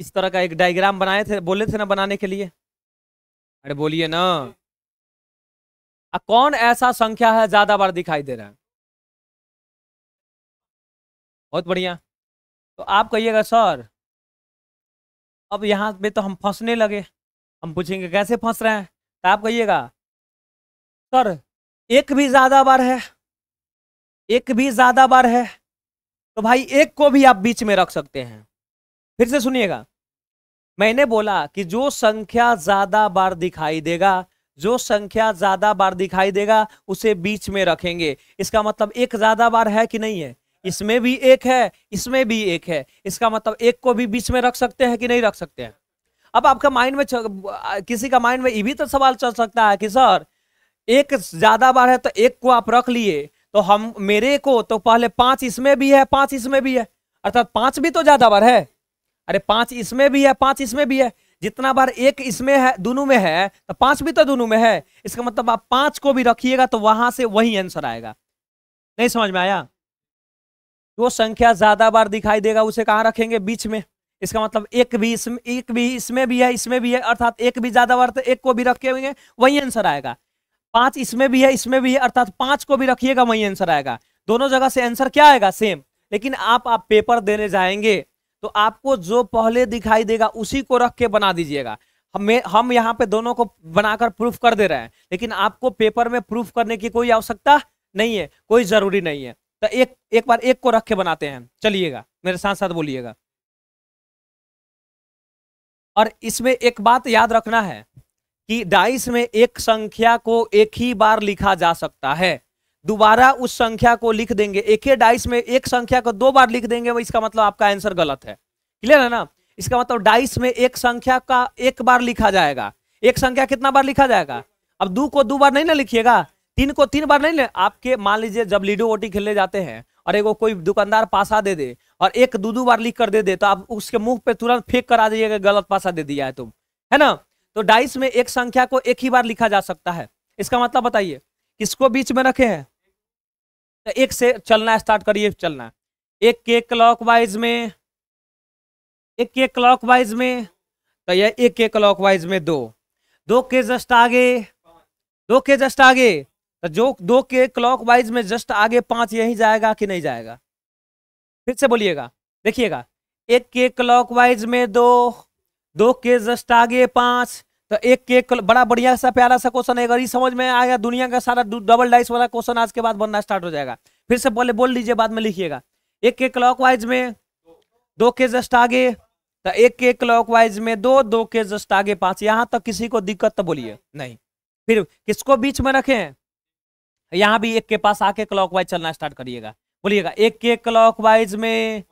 इस तरह का एक डायग्राम बनाए थे, बोले थे ना बनाने के लिए, अरे बोलिए ना, कौन ऐसा संख्या है ज्यादा बार दिखाई दे रहा है, बहुत बढ़िया। तो आप कहिएगा सर अब यहाँ पे तो हम फंसने लगे, हम पूछेंगे कैसे फंस रहे हैं, तो आप कहिएगा सर 1 भी ज्यादा बार है, 1 भी ज्यादा बार है, तो भाई 1 को भी आप बीच में रख सकते हैं। फिर से सुनिएगा, मैंने बोला कि जो संख्या ज्यादा बार दिखाई देगा, जो संख्या ज्यादा बार दिखाई देगा उसे बीच में रखेंगे। इसका मतलब 1 ज्यादा बार है कि नहीं है, इसमें भी 1 है, इसमें भी 1 है, इसका मतलब 1 को भी बीच में रख सकते हैं कि नहीं रख सकते हैं। अब आपका माइंड में किसी का माइंड में ये भी तो सवाल चल सकता है कि सर 1 ज्यादा बार है तो 1 को आप रख लिए, तो हम मेरे को तो पहले 5 इसमें भी है, 5 इसमें भी है, अर्थात 5 भी तो ज्यादा बार है, अरे 5 इसमें भी है, 5 इसमें भी है, जितना बार 1 इसमें है दोनों में है तो 5 भी तो दोनों में है। इसका मतलब आप 5 को भी रखिएगा तो वहां से वही आंसर आएगा। नहीं समझ में आया, जो संख्या ज्यादा बार दिखाई देगा उसे कहाँ रखेंगे, बीच में। इसका मतलब 1 भी इसमें, 1 भी इसमें भी है, इसमें भी है, अर्थात 1 भी ज्यादा बार तो 1 को भी रखे हुए वही आंसर आएगा। 5 इसमें भी है, इसमें भी है, अर्थात 5 को भी रखिएगा वही आंसर आएगा। दोनों जगह से आंसर क्या आएगा, सेम। लेकिन आप पेपर देने जाएंगे तो आपको जो पहले दिखाई देगा उसी को रख के बना दीजिएगा। हम यहाँ पे दोनों को बनाकर प्रूफ कर दे रहे हैं, लेकिन आपको पेपर में प्रूफ करने की कोई आवश्यकता नहीं है, कोई जरूरी नहीं है। तो एक बार 1 को रख के बनाते हैं, चलिएगा मेरे साथ साथ बोलिएगा। और इसमें एक बात याद रखना है कि डाइस में एक संख्या को एक ही बार लिखा जा सकता है, दोबारा उस संख्या को लिख देंगे, एक ही डाइस में एक संख्या को 2 बार लिख देंगे, इसका मतलब आपका आंसर गलत है। क्लियर है ना, इसका मतलब डाइस में एक संख्या का 1 बार लिखा जाएगा। एक संख्या कितना बार लिखा जाएगा, अब 2 को 2 बार नहीं ना लिखिएगा, 3 को 3 बार नहीं ले। आपके मान लीजिए जब लीडो ओटी खेलने जाते हैं और एगो कोई दुकानदार पासा दे दे और 1 2 बार लिख कर दे दे, तो आप उसके मुंह पे तुरंत फेंक कर आ जाइएगा गलत पासा दे दिया है तुम, है ना। तो डाइस में एक संख्या को एक ही बार लिखा जा सकता है। इसका मतलब बताइए किसको बीच में रखे हैं, तो 1 से चलना स्टार्ट करिए, चलना 1 के क्लॉकवाइज में, 1 के क्लॉकवाइज में, तो यह 1 के क्लॉकवाइज में 2, 2 के जस्ट आगे, 2 के जस्ट आगे, तो जो 2 के क्लॉकवाइज में जस्ट आगे 5 यही जाएगा कि नहीं जाएगा। फिर से बोलिएगा, देखिएगा 1 के क्लॉकवाइज में 2, 2 के जस्ट आगे 5, तो एक केक बड़ा बढ़िया सा प्यारा सा क्वेश्चन है, अगर ये समझ में आएगा दुनिया का सारा डबल डाइस वाला क्वेश्चन आज के बाद बनना स्टार्ट हो जाएगा। फिर से बोल लीजिए, बाद में लिखिएगा। एक के क्लॉकवाइज में, दो के जस्ट आगे, तो एक के क्लॉकवाइज में दो, दो के जस्ट आगे पांच। यहां तक किसी को दिक्कत तो बोलिए नहीं। फिर किसको बीच में रखें, यहां भी एक के पास आके क्लॉकवाइज चलना स्टार्ट करिएगा। बोलिएगा एक के क्लॉकवाइज में,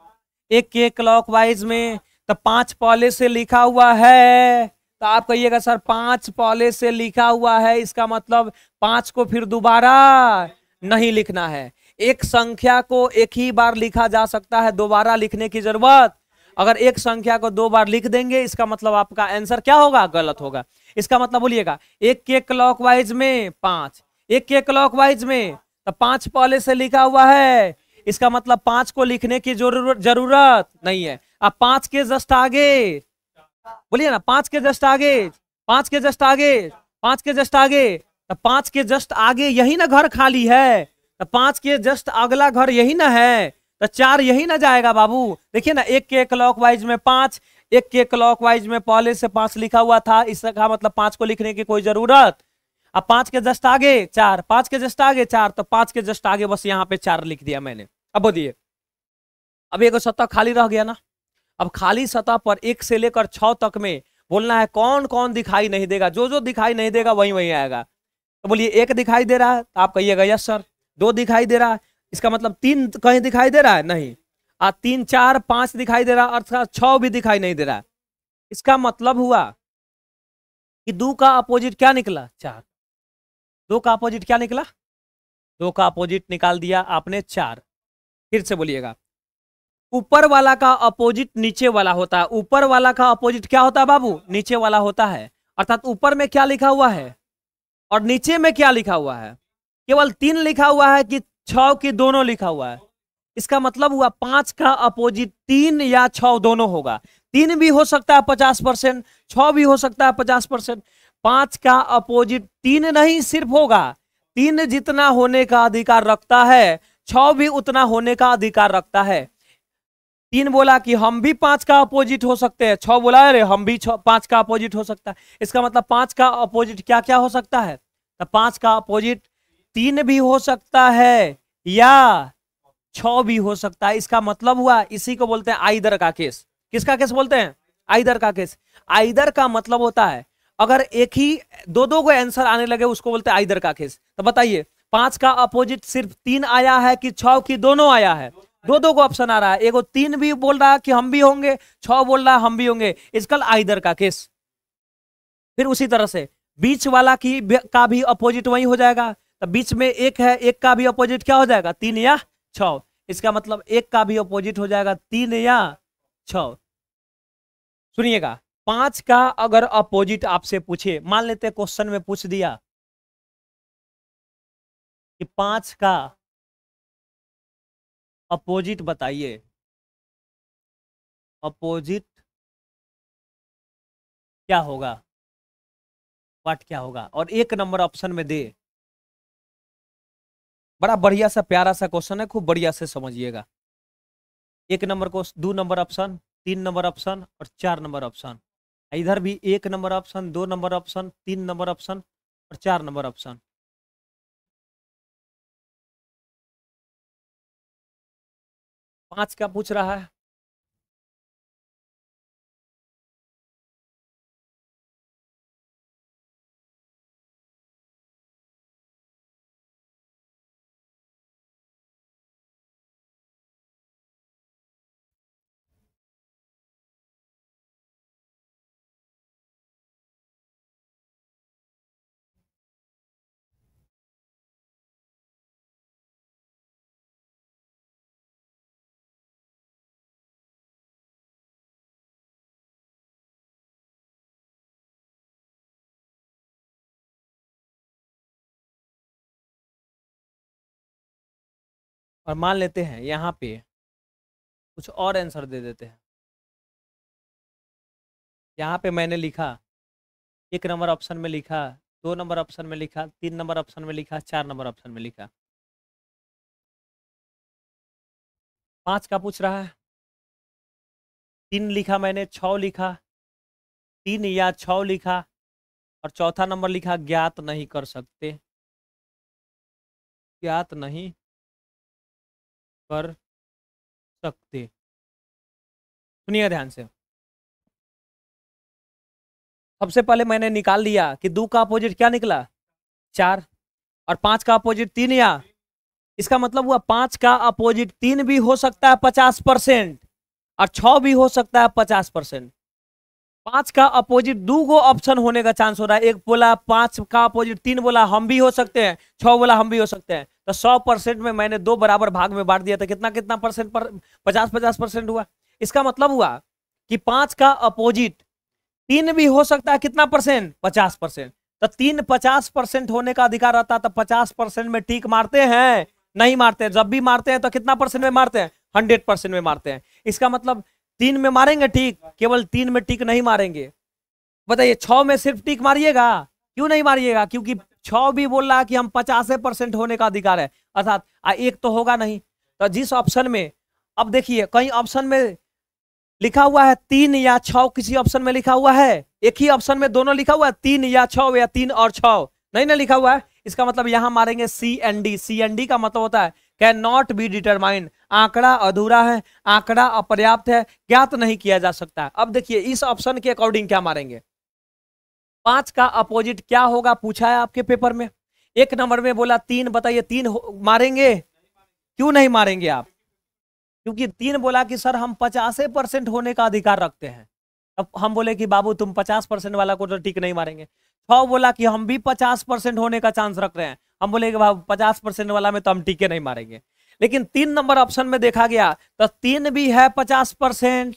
एक के क्लॉकवाइज में, तो पांच पहले से लिखा हुआ है, तो आप कहिएगा सर पांच पहले से लिखा हुआ है, इसका मतलब पांच को फिर दोबारा नहीं लिखना है। एक संख्या को एक ही बार लिखा जा सकता है, दोबारा लिखने की जरूरत। अगर एक संख्या को दो बार लिख देंगे, इसका मतलब आपका आंसर क्या होगा, गलत होगा। इसका मतलब बोलिएगा एक के क्लॉकवाइज में पांच, एक के क्लॉकवाइज में, तो पांच पहले से लिखा हुआ है, इसका मतलब पांच को लिखने की जरूरत नहीं है। अब पांच के जस्ट आगे बोलिए ना, पांच के जस्ट आगे, पांच के जस्ट आगे, पांच के जस्ट आगे, तो पांच के जस्ट आगे यही ना घर खाली है, तो पांच के जस्ट अगला घर यही ना है, तो चार यही ना जाएगा बाबू। देखिए ना, एक के क्लॉकवाइज में पांच, एक के क्लॉकवाइज में पहले से पांच लिखा हुआ था, इसका मतलब पांच को लिखने की कोई जरूरत। अब पांच के जस्ट आगे चार, पांच के जस्ट आगे चार, तो पांच के जस्ट आगे बस यहाँ पे चार लिख दिया मैंने। अब बोलिए, अब एक सतह खाली रह गया ना। अब खाली सतह पर एक से लेकर 6 तक में बोलना है कौन कौन दिखाई नहीं देगा, जो जो दिखाई नहीं देगा वही वही आएगा। तो बोलिए एक दिखाई दे रहा है, तो आप कहिएगा यस सर। दो दिखाई दे रहा है, इसका मतलब तीन कहीं दिखाई दे रहा है नहीं। तीन चार पांच दिखाई दे रहा है, अर्थात 6 भी दिखाई नहीं दे रहा है। इसका मतलब हुआ कि दो का अपोजिट क्या निकला, चार। दो का अपोजिट क्या निकला, दो का अपोजिट निकाल दिया आपने चार। फिर से बोलिएगा, ऊपर वाला का अपोजिट नीचे वाला होता है। ऊपर वाला का अपोजिट क्या होता है बाबू, नीचे वाला होता है। अर्थात ऊपर में क्या लिखा हुआ है और नीचे में क्या लिखा हुआ है, केवल तीन लिखा हुआ है कि 6 की दोनों लिखा हुआ है। इसका मतलब हुआ पांच का अपोजिट तीन या 6 दोनों होगा। तीन भी हो सकता है 50%, 6 भी हो सकता है 50%। पांच का अपोजिट तीन नहीं सिर्फ होगा, तीन जितना होने का अधिकार रखता है, 6 भी उतना होने का अधिकार रखता है। तीन बोला कि हम भी पांच का अपोजिट हो सकते हैं, 6 बोला अरे हम भी पांच का अपोजिट हो सकता है। इसका मतलब पांच का अपोजिट क्या क्या हो सकता है, तो पांच का अपोजिट तीन भी हो सकता है या 6 भी हो सकता है। इसका मतलब हुआ, इसी को बोलते हैं आइदर का केस। किसका केस बोलते हैं, आइदर का केस। आइदर का मतलब होता है अगर एक ही दो दो को आंसर आने लगे उसको बोलते हैं आइदर का केस। तो बताइए पांच का अपोजिट सिर्फ तीन आया है कि 6 की दोनों आया है, दो दो को ऑप्शन आ रहा है। एगो तीन भी बोल रहा है कि हम भी होंगे, 6 बोल रहा है हम भी होंगे, इसका आइदर का केस। फिर उसी तरह से बीच वाला की का भी अपोजिट वही हो जाएगा। तो बीच में एक है, एक का भी अपोजिट क्या हो जाएगा, तीन या 6। इसका मतलब एक का भी अपोजिट हो जाएगा तीन या 6। सुनिएगा, पांच का अगर अपोजिट आपसे पूछे, मान लेते क्वेश्चन में पूछ दिया कि पांच का अपोजिट बताइए, अपोजिट क्या होगा, व्हाट क्या होगा, और एक नंबर ऑप्शन में दे। बड़ा बढ़िया सा प्यारा सा क्वेश्चन है, खूब बढ़िया से समझिएगा। एक नंबर को 2 नंबर ऑप्शन, 3 नंबर ऑप्शन और 4 नंबर ऑप्शन। इधर भी 1 number option, 2 number option, 3 number option और 4 नंबर ऑप्शन। पांच का पूछ रहा है, और मान लेते हैं यहाँ पे कुछ और आंसर दे देते हैं। यहाँ पे मैंने लिखा, एक नंबर ऑप्शन में लिखा, 2 नंबर ऑप्शन में लिखा, 3 नंबर ऑप्शन में लिखा, 4 नंबर ऑप्शन में लिखा। पांच का पूछ रहा है, 3 लिखा मैंने, 6 लिखा, 3 या 6 लिखा, और चौथा नंबर लिखा ज्ञात नहीं कर सकते, ज्ञात नहीं कर सकते। सुनिए ध्यान से, सबसे पहले मैंने निकाल लिया कि 2 का अपोजिट क्या निकला 4, और 5 का अपोजिट 3, या इसका मतलब हुआ 5 का अपोजिट 3 भी हो सकता है 50%, और 6 भी हो सकता है 50%। 5 का अपोजिट 2 गो ऑप्शन होने का चांस हो रहा है, एक बोला 5 का अपोजिट 3 बोला हम भी हो सकते हैं, 6 बोला हम भी हो सकते हैं। तो 100% में मैंने 2 बराबर भाग में बांट दिया, तो कितना कितना परसेंट पर 50-50% हुआ। इसका मतलब हुआ कि 5 का अपोजिट 3 भी हो सकता है, कितना परसेंट 50%। तो 3 50% होने का अधिकार रहता है, तो 50% में टिक मारते हैं नहीं मारते हैं? जब भी मारते हैं तो कितना परसेंट में मारते हैं 100% में मारते हैं। इसका मतलब 3 में मारेंगे टिक, केवल 3 में टिक नहीं मारेंगे। बताइए 6 में सिर्फ टिक मारिएगा, क्यों नहीं मारिएगा? क्योंकि 6 भी बोल रहा है कि हम 50% होने का अधिकार है, अर्थात एक तो होगा नहीं। तो जिस ऑप्शन में, अब देखिए कहीं ऑप्शन में लिखा हुआ है 3 या 6, किसी ऑप्शन में लिखा हुआ है, एक ही ऑप्शन में दोनों लिखा हुआ है 3 या 6, या 3 और 6 नहीं ना लिखा हुआ है। इसका मतलब यहां मारेंगे C and D. C and D का मतलब होता है कैन नॉट बी डिटरमाइंड, आंकड़ा अधूरा है, आंकड़ा अपर्याप्त है, ज्ञात नहीं किया जा सकता। अब देखिए इस ऑप्शन के अकॉर्डिंग क्या मारेंगे। 5 का अपोजिट क्या होगा पूछा है आपके पेपर में, एक नंबर में बोला 3, बताइए 3 मारेंगे? क्यों नहीं मारेंगे आप? क्योंकि 3 बोला कि सर हम 50% होने का अधिकार रखते हैं। अब हम बोले कि बाबू तुम 50% वाला को तो टिक नहीं मारेंगे। 6 बोला कि हम भी 50% होने का चांस रख रहे हैं, हम बोले कि बाबू 50% वाला में तो हम टिके नहीं मारेंगे। लेकिन 3 नंबर ऑप्शन में देखा गया तो 3 भी है 50%,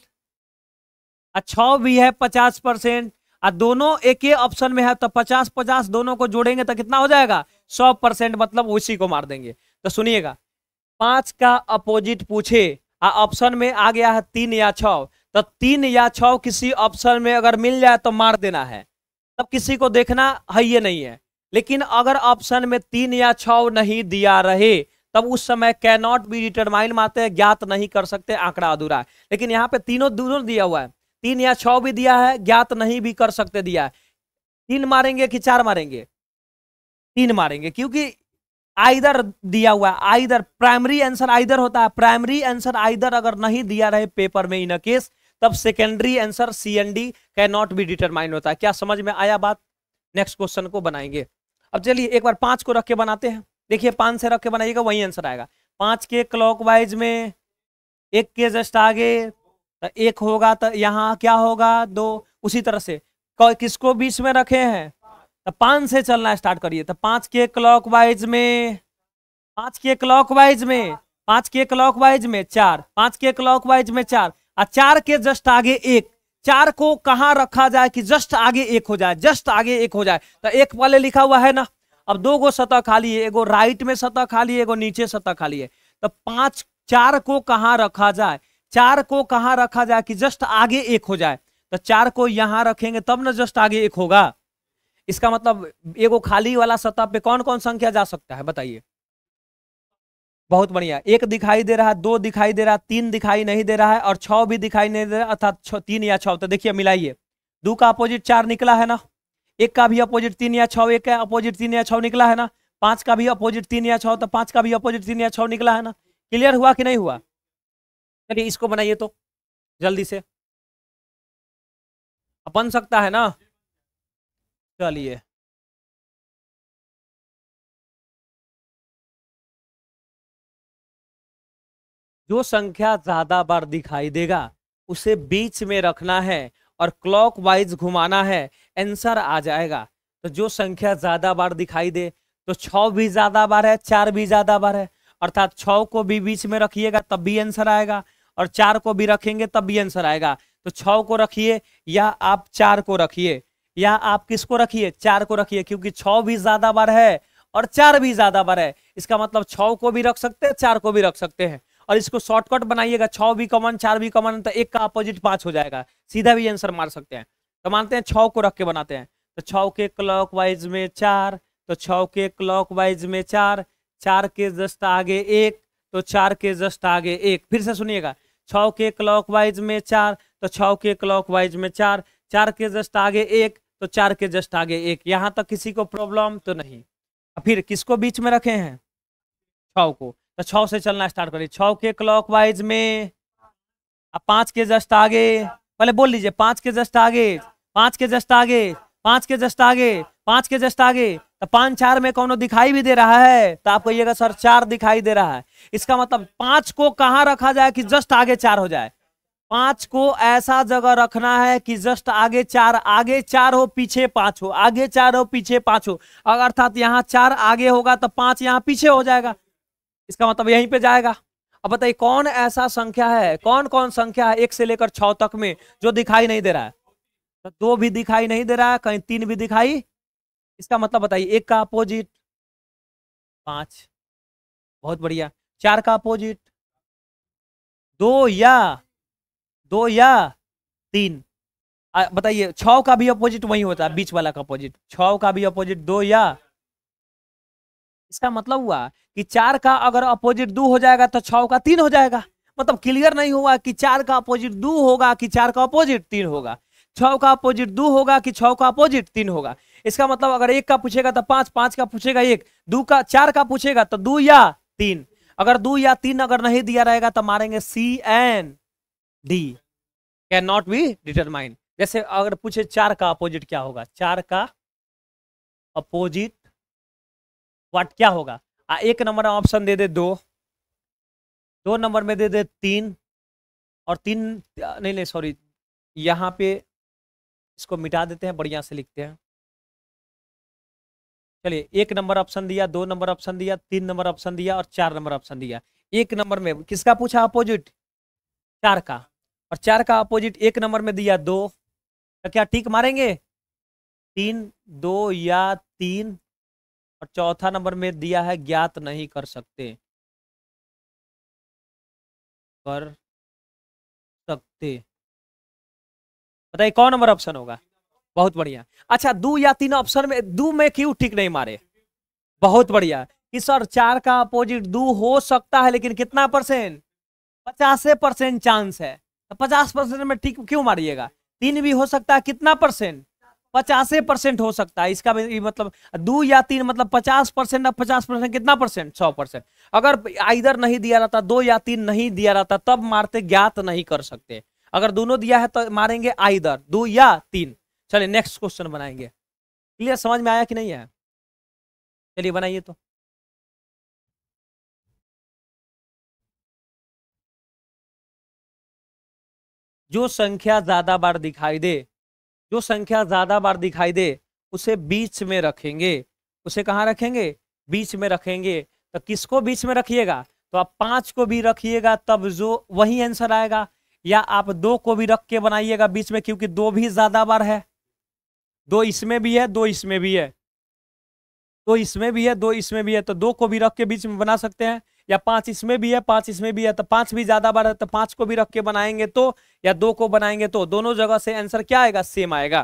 6 भी है 50%, और दोनों एक ही ऑप्शन में है, तो 50-50 दोनों को जोड़ेंगे तो कितना हो जाएगा 100%, मतलब उसी को मार देंगे। तो सुनिएगा 5 का अपोजिट पूछे, ऑप्शन में आ गया है 3 या 6, तो 3 या 6 किसी ऑप्शन में अगर मिल जाए तो मार देना है, तब किसी को देखना है ये नहीं है। लेकिन अगर ऑप्शन में 3 या 6 नहीं दिया रहे, तब उस समय कैन नॉट बी डिटरमाइन मारते हैं, ज्ञात नहीं कर सकते, आंकड़ा अधूरा है। लेकिन यहाँ पे तीनों दोनों दिया हुआ है, 3 या 6 भी दिया है, ज्ञात नहीं भी कर सकते दिया है। 3 मारेंगे कि 4 मारेंगे? 3 मारेंगे, क्योंकि आइदर दिया हुआ है, आइदर प्राइमरी आंसर आइदर होता है, प्राइमरी आंसर आइदर अगर नहीं दिया रहे पेपर में इन अ केस, तब secondary answer C and D can not be determine होता है। क्या समझ में आया बात? नेक्स्ट क्वेश्चन को बनाएंगे। अब चलिए एक बार 5 को रख के बनाते हैं। देखिए 5 से रख के बनाइएगा, वही आंसर आएगा। 5 के क्लॉकवाइज में 1 के जस्ट आगे तो 1 होगा, तो यहाँ क्या होगा 2। उसी तरह से किसको बीच में रखे हैं, तो 5 से चलना स्टार्ट करिए। तो 5 के क्लॉकवाइज में 5 के क्लॉकवाइज में 5 के क्लॉकवाइज में 4, 5 के क्लॉकवाइज में 4, और 4 के जस्ट आगे 1। 4 को कहां रखा जाए कि जस्ट आगे 1 हो जाए, जस्ट आगे 1 हो जाए? तो 1 वाले लिखा हुआ है ना। अब 2 गो सतह खाली है, एगो राइट में सतह खाली है, एगो नीचे सतह खाली है। तो 4 को कहां रखा जाए, 4 को कहां रखा जाए कि जस्ट आगे 1 हो जाए? तो 4 को यहां रखेंगे तब ना जस्ट आगे 1 होगा। इसका मतलब एगो खाली वाला सतह पे कौन कौन संख्या जा सकता है बताइए? बहुत बढ़िया। 1 दिखाई दे रहा है, 2 दिखाई दे रहा है, 3 दिखाई नहीं दे रहा है, और 6 भी दिखाई नहीं दे रहा, अर्थात 3 या 6। तो देखिए मिलाइए, 2 का अपोजिट 4 निकला है ना, 1 का भी अपोजिट 3 या 6, 1 का अपोजिट 3 या 6 निकला है ना, 5 का भी अपोजिट 3 या 6, तो 5 का भी अपोजिट 3 या 6 निकला है ना। क्लियर हुआ कि नहीं हुआ? चलिए इसको बनाइए तो जल्दी से, बन सकता है ना। चलिए जो संख्या ज्यादा बार दिखाई देगा उसे बीच में रखना है और क्लॉकवाइज घुमाना है, आंसर आ जाएगा। तो जो संख्या ज्यादा बार दिखाई दे, तो 6 भी ज्यादा बार है, 4 भी ज्यादा बार है, अर्थात 6 को भी बीच में रखिएगा तब भी आंसर आएगा, और 4 को भी रखेंगे तब भी आंसर आएगा। तो 6 को रखिए या आप 4 को रखिए, या आप किसको रखिए 4 को रखिए, क्योंकि 6 भी ज्यादा बार है और 4 भी ज्यादा बार है। इसका मतलब 6 को भी रख सकते हैं, 4 को भी रख सकते हैं। और इसको शॉर्टकट बनाइएगा, 6 भी कॉमन 4 भी कॉमन, तो 1 का अपोजिट 5 हो जाएगा, सीधा भी आंसर मार सकते हैं। तो मानते हैं 6 को रख के बनाते हैं। तो 6 के क्लॉकवाइज में 4, तो 6 के क्लॉकवाइज में 4, 4 के जस्ट आगे 1, तो 4 के जस्ट आगे 1। फिर से सुनिएगा, 6 के क्लॉकवाइज में 4, तो 6 के क्लॉकवाइज में 4, 4 के जस्ट आगे 1, तो 4 के जस्ट आगे 1। यहाँ तक किसी को प्रॉब्लम तो नहीं। फिर किसको बीच में रखे हैं? 6 को। तो 6 से चलना स्टार्ट करिए। 6 के क्लॉकवाइज में, अब 5 के जस्ट आगे, पहले बोल लीजिए 5 के जस्ट आगे, 5 के जस्ट आगे, 5 के जस्ट आगे, 5 के जस्ट आगे। तो 5 4 में कौन दिखाई भी दे रहा है? तो आप कहिएगा सर 4 दिखाई दे रहा है। इसका मतलब 5 को कहां रखा जाए कि जस्ट आगे 4 हो जाए? 5 को ऐसा जगह रखना है कि जस्ट आगे 4, आगे 4 हो पीछे 5 हो, आगे 4 हो पीछे 5 हो। अर्थात यहाँ 4 आगे होगा तो 5 यहाँ पीछे हो जाएगा। इसका मतलब यहीं पे जाएगा। अब बताइए कौन ऐसा संख्या है, कौन कौन संख्या है 1 से लेकर 6 तक में जो दिखाई नहीं दे रहा है? तो 2 भी दिखाई नहीं दे रहा है, कहीं 3 भी दिखाई। इसका मतलब बताइए 1 का अपोजिट 5, बहुत बढ़िया। 4 का अपोजिट 2 या 3। बताइए 6 का भी अपोजिट वही होता है, बीच वाला का अपोजिट। 6 का भी अपोजिट 2 या। इसका मतलब हुआ कि 4 का अगर अपोजिट 2 हो जाएगा तो 6 का 3 हो जाएगा। मतलब क्लियर नहीं हुआ कि 4 का अपोजिट 2 होगा कि 4 का अपोजिट 3 होगा, 6 का अपोजिट 2 होगा कि 6 का अपोजिट 3 होगा। इसका मतलब अगर 1 का पूछेगा तो 5, 5 का पूछेगा 1, 2 का 4 का पूछेगा तो 2 या 3। अगर 2 या 3 अगर नहीं दिया रहेगा तो मारेंगे C and D, can not be determine. जैसे अगर पूछे 4 का अपोजिट क्या होगा, 4 का अपोजिट व्हाट क्या होगा? 1 नंबर ऑप्शन दे दे 2, 2 नंबर में दे दे 3, और 3 नहीं सॉरी, यहाँ पे इसको मिटा देते हैं, बढ़िया से लिखते हैं। चलिए 1 नंबर ऑप्शन दिया, 2 नंबर ऑप्शन दिया, 3 नंबर ऑप्शन दिया और 4 नंबर ऑप्शन दिया। 1 नंबर में किसका पूछा अपोजिट? 4 का। और 4 का अपोजिट 1 नंबर में दिया 2, तो क्या टिक मारेंगे? 3, 2 या 3। और चौथा नंबर में दिया है ज्ञात नहीं कर सकते, कर सकते। बताइए कौन नंबर ऑप्शन होगा? बहुत बढ़िया। अच्छा 2 या 3 ऑप्शन में 2 में क्यों टिक नहीं मारे? बहुत बढ़िया कि सर 4 का अपोजिट 2 हो सकता है, लेकिन कितना परसेंट? 50% चांस है। तो 50% में टिक क्यों मारिएगा? 3 भी हो सकता है, कितना परसेंट? 50% हो सकता है। इसका मतलब 2 या 3 मतलब 50%। अब 50% कितना परसेंट? 100%। अगर इधर नहीं दिया रहता, 2 या 3 नहीं दिया रहता, तब मारते ज्ञात नहीं कर सकते। अगर दोनों दिया है तो मारेंगे आइदर 2 या 3। चलिए नेक्स्ट क्वेश्चन बनाएंगे। क्लियर, समझ में आया कि नहीं है? चलिए बनाइए तो। जो संख्या ज्यादा बार दिखाई दे, जो संख्या ज्यादा बार दिखाई दे उसे बीच में रखेंगे। उसे कहाँ रखेंगे? बीच में रखेंगे। तो किसको बीच में रखिएगा? तो आप 5 को भी रखिएगा तब जो वही आंसर आएगा, या आप 2 को भी रख के बनाइएगा बीच में, क्योंकि 2 भी ज्यादा बार है। 2 इसमें भी है, 2 इसमें भी है, 2 इसमें भी है, 2 इसमें भी है, तो 2 को भी रख के बीच में बना सकते हैं। या 5 इसमें भी है, 5 इसमें भी है, तो 5 भी ज्यादा बार है, तो 5 को भी रख के बनाएंगे तो, या 2 को बनाएंगे तो, दोनों जगह से आंसर क्या आएगा? सेम आएगा।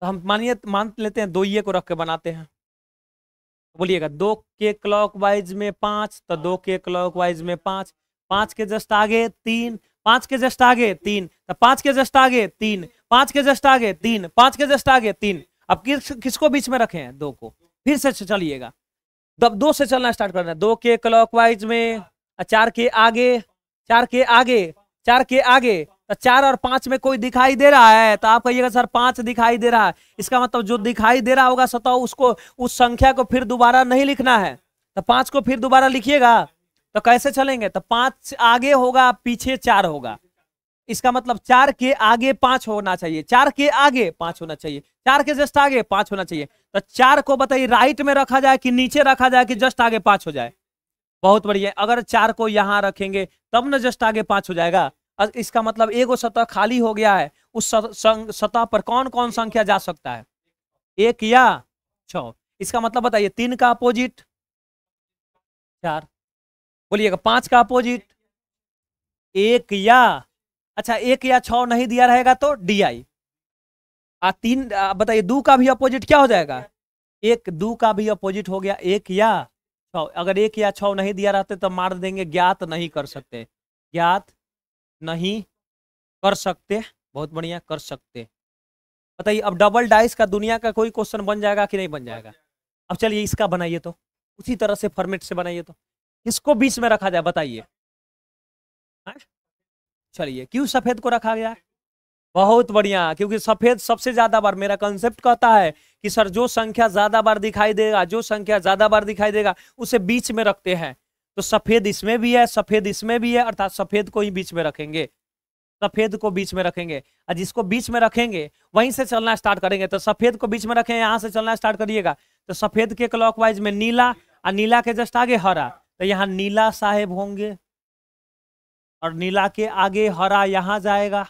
तो हम मान लेते हैं 2 ये को रख के बनाते हैं। बोलिएगा 2 के क्लॉकवाइज में 5, तो 2 के क्लॉकवाइज में 5, 5 के जस्ट आगे 3, 5 के जस्ट आगे 3, तो 5 के जस्ट आगे 3, 5 के जस्ट आगे 3, 5 के जस्ट आगे 3। अब किसको बीच में रखे हैं? 2 को। फिर से चलिएगा, तब 2 से चलना स्टार्ट करना है। 2 के क्लॉकवाइज में 4 के आगे, 4 के आगे, 4 के आगे, तो 4 और 5 में कोई दिखाई दे रहा है? तो आप कहिएगा सर 5 दिखाई दे रहा है। इसका मतलब जो दिखाई दे रहा होगा सतह, उसको उस संख्या को फिर दोबारा नहीं लिखना है। तो 5 को फिर दोबारा लिखिएगा तो कैसे चलेंगे? तो 5 आगे होगा, पीछे 4 होगा। इसका मतलब 4 के आगे 5 होना चाहिए, 4 के आगे 5 होना चाहिए, 4 के जस्ट आगे 5 होना चाहिए। तो 4 को बताइए राइट में रखा जाए कि नीचे रखा जाए कि जस्ट आगे 5 हो जाए? बहुत बढ़िया। अगर 4 को यहां रखेंगे तब न जस्ट आगे 5 हो जाएगा। इसका मतलब एगो सतह खाली हो गया है। उस सतह पर कौन कौन संख्या जा सकता है? 1 या 6। इसका मतलब बताइए 3 का अपोजिट 4, बोलिएगा 5 का अपोजिट 1 या, अच्छा 1 या 6 नहीं दिया रहेगा तो डी आई। 3 बताइए 2 का भी अपोजिट क्या हो जाएगा? 1, 2 का भी अपोजिट हो गया 1 या 6। अगर 1 या 6 नहीं दिया रहते तो मार देंगे ज्ञात नहीं कर सकते, ज्ञात नहीं कर सकते। बहुत बढ़िया, कर सकते। बताइए अब डबल डाइस का दुनिया का कोई क्वेश्चन बन जाएगा कि नहीं बन जाएगा? अब चलिए इसका बनाइए तो उसी तरह से फॉर्मेट से बनाइए तो इसको बीच में रखा जाए बताइए। हाँ? चलिए क्यों सफेद को रखा गया? बहुत बढ़िया, क्योंकि सफेद सबसे ज्यादा बार, मेरा कंसेप्ट कहता है कि सर जो संख्या ज्यादा बार दिखाई देगा, जो संख्या ज्यादा बार दिखाई देगा उसे बीच में रखते हैं। तो सफेद इसमें भी है, सफेद इसमें भी है, अर्थात सफेद को ही बीच में रखेंगे, सफेद को बीच में रखेंगे। और जिसको बीच में रखेंगे वहीं से चलना स्टार्ट करेंगे। तो सफेद को बीच में रखें, यहां से चलना स्टार्ट करिएगा तो सफेद के क्लॉकवाइज में नीला, और नीला के जस्ट आगे हरा, तो यहाँ नीला साहेब होंगे, और नीला के आगे हरा यहां जाएगा,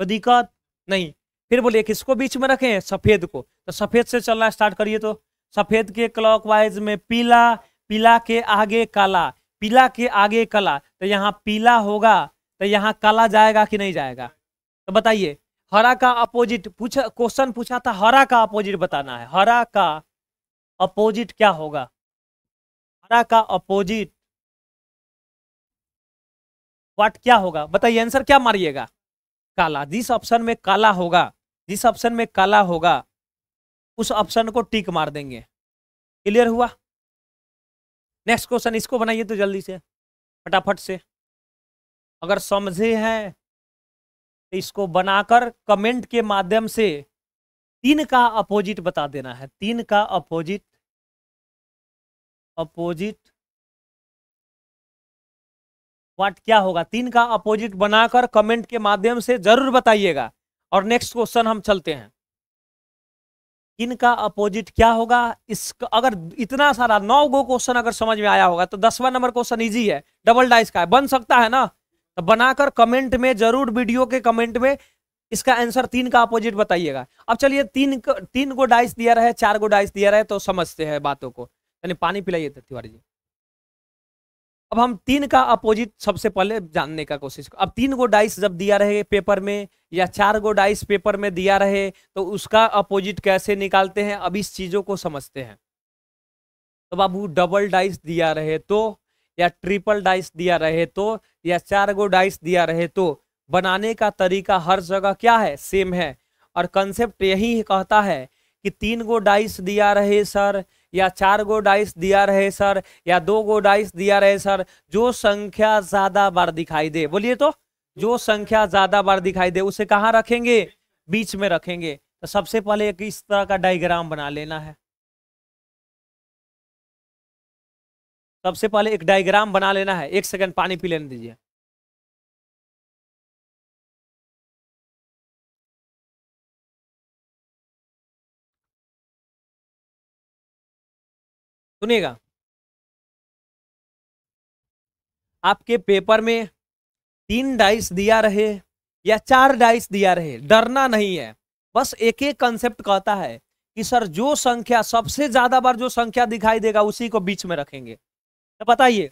तो दिक्कत नहीं। फिर बोलिए किसको बीच में रखें? सफेद को। तो सफेद से चलना स्टार्ट करिए तो सफेद के क्लॉकवाइज में पीला, पीला के आगे काला, पीला के आगे काला, तो यहाँ पीला होगा तो यहाँ काला जाएगा कि नहीं जाएगा? तो बताइए हरा का अपोजिट पूछा, क्वेश्चन पूछा था हरा का अपोजिट बताना है। हरा का अपोजिट क्या होगा? हरा का अपोजिट व्हाट क्या होगा? बताइए आंसर क्या मारिएगा? काला। जिस ऑप्शन में काला होगा, जिस ऑप्शन में काला होगा उस ऑप्शन को टिक मार देंगे। क्लियर हुआ? नेक्स्ट क्वेश्चन इसको बनाइए तो जल्दी से, फटाफट से। अगर समझे हैं तो इसको बनाकर कमेंट के माध्यम से 3 का अपोजिट बता देना है। 3 का अपोजिट, अपोजिट व्हाट क्या होगा? 3 का अपोजिट बनाकर कमेंट के माध्यम से जरूर बताइएगा। और नेक्स्ट क्वेश्चन हम चलते हैं। 3 का अपोजिट क्या होगा? इसका अगर इतना सारा 9 गो क्वेश्चन अगर समझ में आया होगा तो 10वां नंबर क्वेश्चन इजी है, डबल डाइस का है, बन सकता है ना? तो बनाकर कमेंट में जरूर, वीडियो के कमेंट में इसका आंसर 3 का अपोजिट बताइएगा। अब चलिए 3 गो डाइस दिया रहे, 4 गो डाइस दिया रहे, तो समझते हैं बातों को। यानी पानी पिलाइए तिवारी जी। अब हम 3 का अपोजिट सबसे पहले जानने का कोशिश। अब 3 गो डाइस जब दिया रहे पेपर में, या 4 गो डाइस पेपर में दिया रहे, तो उसका अपोजिट कैसे निकालते हैं, अब इस चीजों को समझते हैं। तो बाबू डबल डाइस दिया रहे तो, या ट्रिपल डाइस दिया रहे तो, या 4 गो डाइस दिया रहे तो, बनाने का तरीका हर जगह क्या है? सेम है। और कंसेप्ट यही कहता है कि 3 गो डाइस दिया रहे सर, या 4 गो डाइस दिया रहे सर, या 2 गो डाइस दिया रहे सर, जो संख्या ज्यादा बार दिखाई दे, बोलिए तो जो संख्या ज्यादा बार दिखाई दे उसे कहाँ रखेंगे? बीच में रखेंगे। तो सबसे पहले एक इस तरह का डायग्राम बना लेना है। सबसे पहले एक डायग्राम बना लेना है। 1 सेकंड पानी पी लेने दीजिए। सुनिएगा, आपके पेपर में 3 डाइस दिया रहे या 4 डाइस दिया रहे, डरना नहीं है। बस एक एक कंसेप्ट कहता है कि सर जो संख्या सबसे ज्यादा बार जो संख्या दिखाई देगा उसी को बीच में रखेंगे। तो बताइए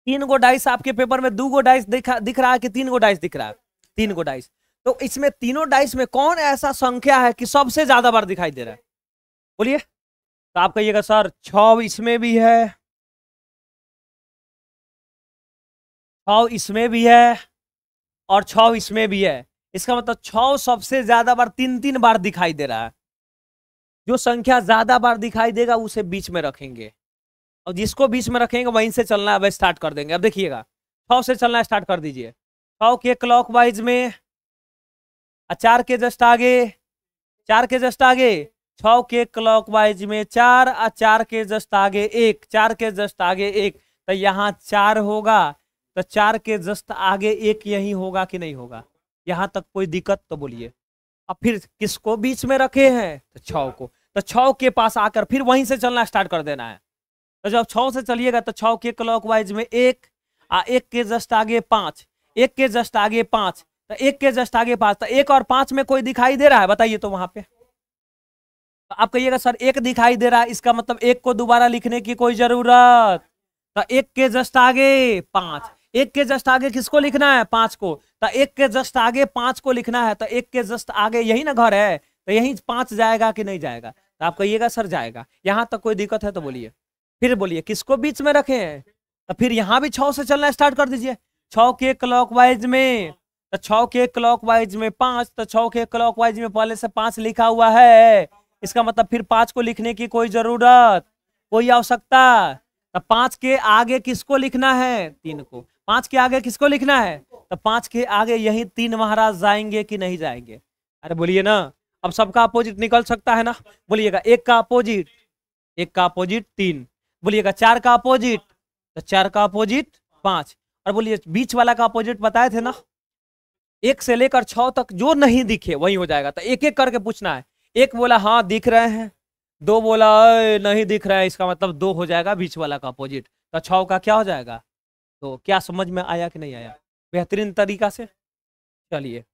3 गो डाइस आपके पेपर में, 2 गो डाइस दिख रहा है कि 3 गो डाइस दिख रहा है? 3 गो डाइस। तो इसमें तीनों डाइस में कौन ऐसा संख्या है कि सबसे ज्यादा बार दिखाई दे रहा है? बोलिए। तो आप कहिएगा सर 6 इसमें भी है, 6 इसमें भी है, और 6 इसमें भी है। इसका मतलब 6 सबसे ज्यादा बार 3 बार दिखाई दे रहा है। जो संख्या ज्यादा बार दिखाई देगा उसे बीच में रखेंगे, और जिसको बीच में रखेंगे वहीं से चलना अब स्टार्ट कर देंगे। अब देखिएगा 6 से चलना स्टार्ट कर दीजिए। 6 के क्लॉकवाइज में, 4 के जस्ट आगे, 4 के जस्ट आगे, 6 के क्लॉकवाइज में 4, 4 के जस्ट आगे 1, 4 के जस्ट आगे 1, तो यहाँ 4 होगा। तो 4 के जस्ट आगे 1 यही होगा कि नहीं होगा? यहाँ तक कोई दिक्कत तो बोलिए। अब फिर किसको बीच में रखे हैं? तो 6 को। तो 6 के पास आकर फिर वहीं से चलना स्टार्ट कर देना है। तो जब 6 से चलिएगा तो 6 के क्लॉकवाइज में 1, 1 के जस्ट आगे 5, 1 के जस्ट आगे 5, तो 1 के जस्ट आगे 5, तो 1 और 5 में कोई दिखाई दे रहा है? बताइए तो वहां पे। तो आप कहिएगा सर 1 दिखाई दे रहा है, इसका मतलब 1 को दोबारा लिखने की कोई जरूरत। तो 1 के जस्ट आगे 5, 1 के जस्ट आगे किसको लिखना है? 5 को। तो 1 के जस्ट आगे 5 को लिखना है, तो 1 के जस्ट आगे यही ना घर है, तो यही 5 जाएगा कि नहीं जाएगा? तो आप कहिएगा सर जाएगा। यहां तक कोई दिक्कत है तो बोलिए। फिर बोलिए किसको बीच में रखे हैं? तो फिर यहां भी 6 से चलना स्टार्ट कर दीजिए। 6 के क्लॉकवाइज में तो 6 के क्लॉकवाइज में 5, तो 6 के क्लॉकवाइज में पहले से 5 लिखा हुआ है, इसका मतलब फिर 5 को लिखने की कोई जरूरत, कोई आवश्यकता। तो 5 के आगे किसको लिखना है? 3 को। 5 के आगे किसको लिखना है? तो 5 के आगे यही 3 महाराज जाएंगे कि नहीं जाएंगे? अरे बोलिए ना, अब सबका अपोजिट निकल सकता है ना? बोलिएगा 1 का अपोजिट, 1 का अपोजिट 3, बोलिएगा 4 का अपोजिट, तो 4 का अपोजिट 5, और बोलिए बीच वाला का अपोजिट बताए थे ना, 1 से लेकर 6 तक जो नहीं दिखे वही हो जाएगा। तो एक एक करके पूछना है। एक बोला हाँ दिख रहे हैं, 2 बोला नहीं दिख रहा है, इसका मतलब 2 हो जाएगा बीच वाला का अपोजिट। तो 6 का क्या हो जाएगा? तो क्या समझ में आया कि नहीं आया? बेहतरीन तरीका से। चलिए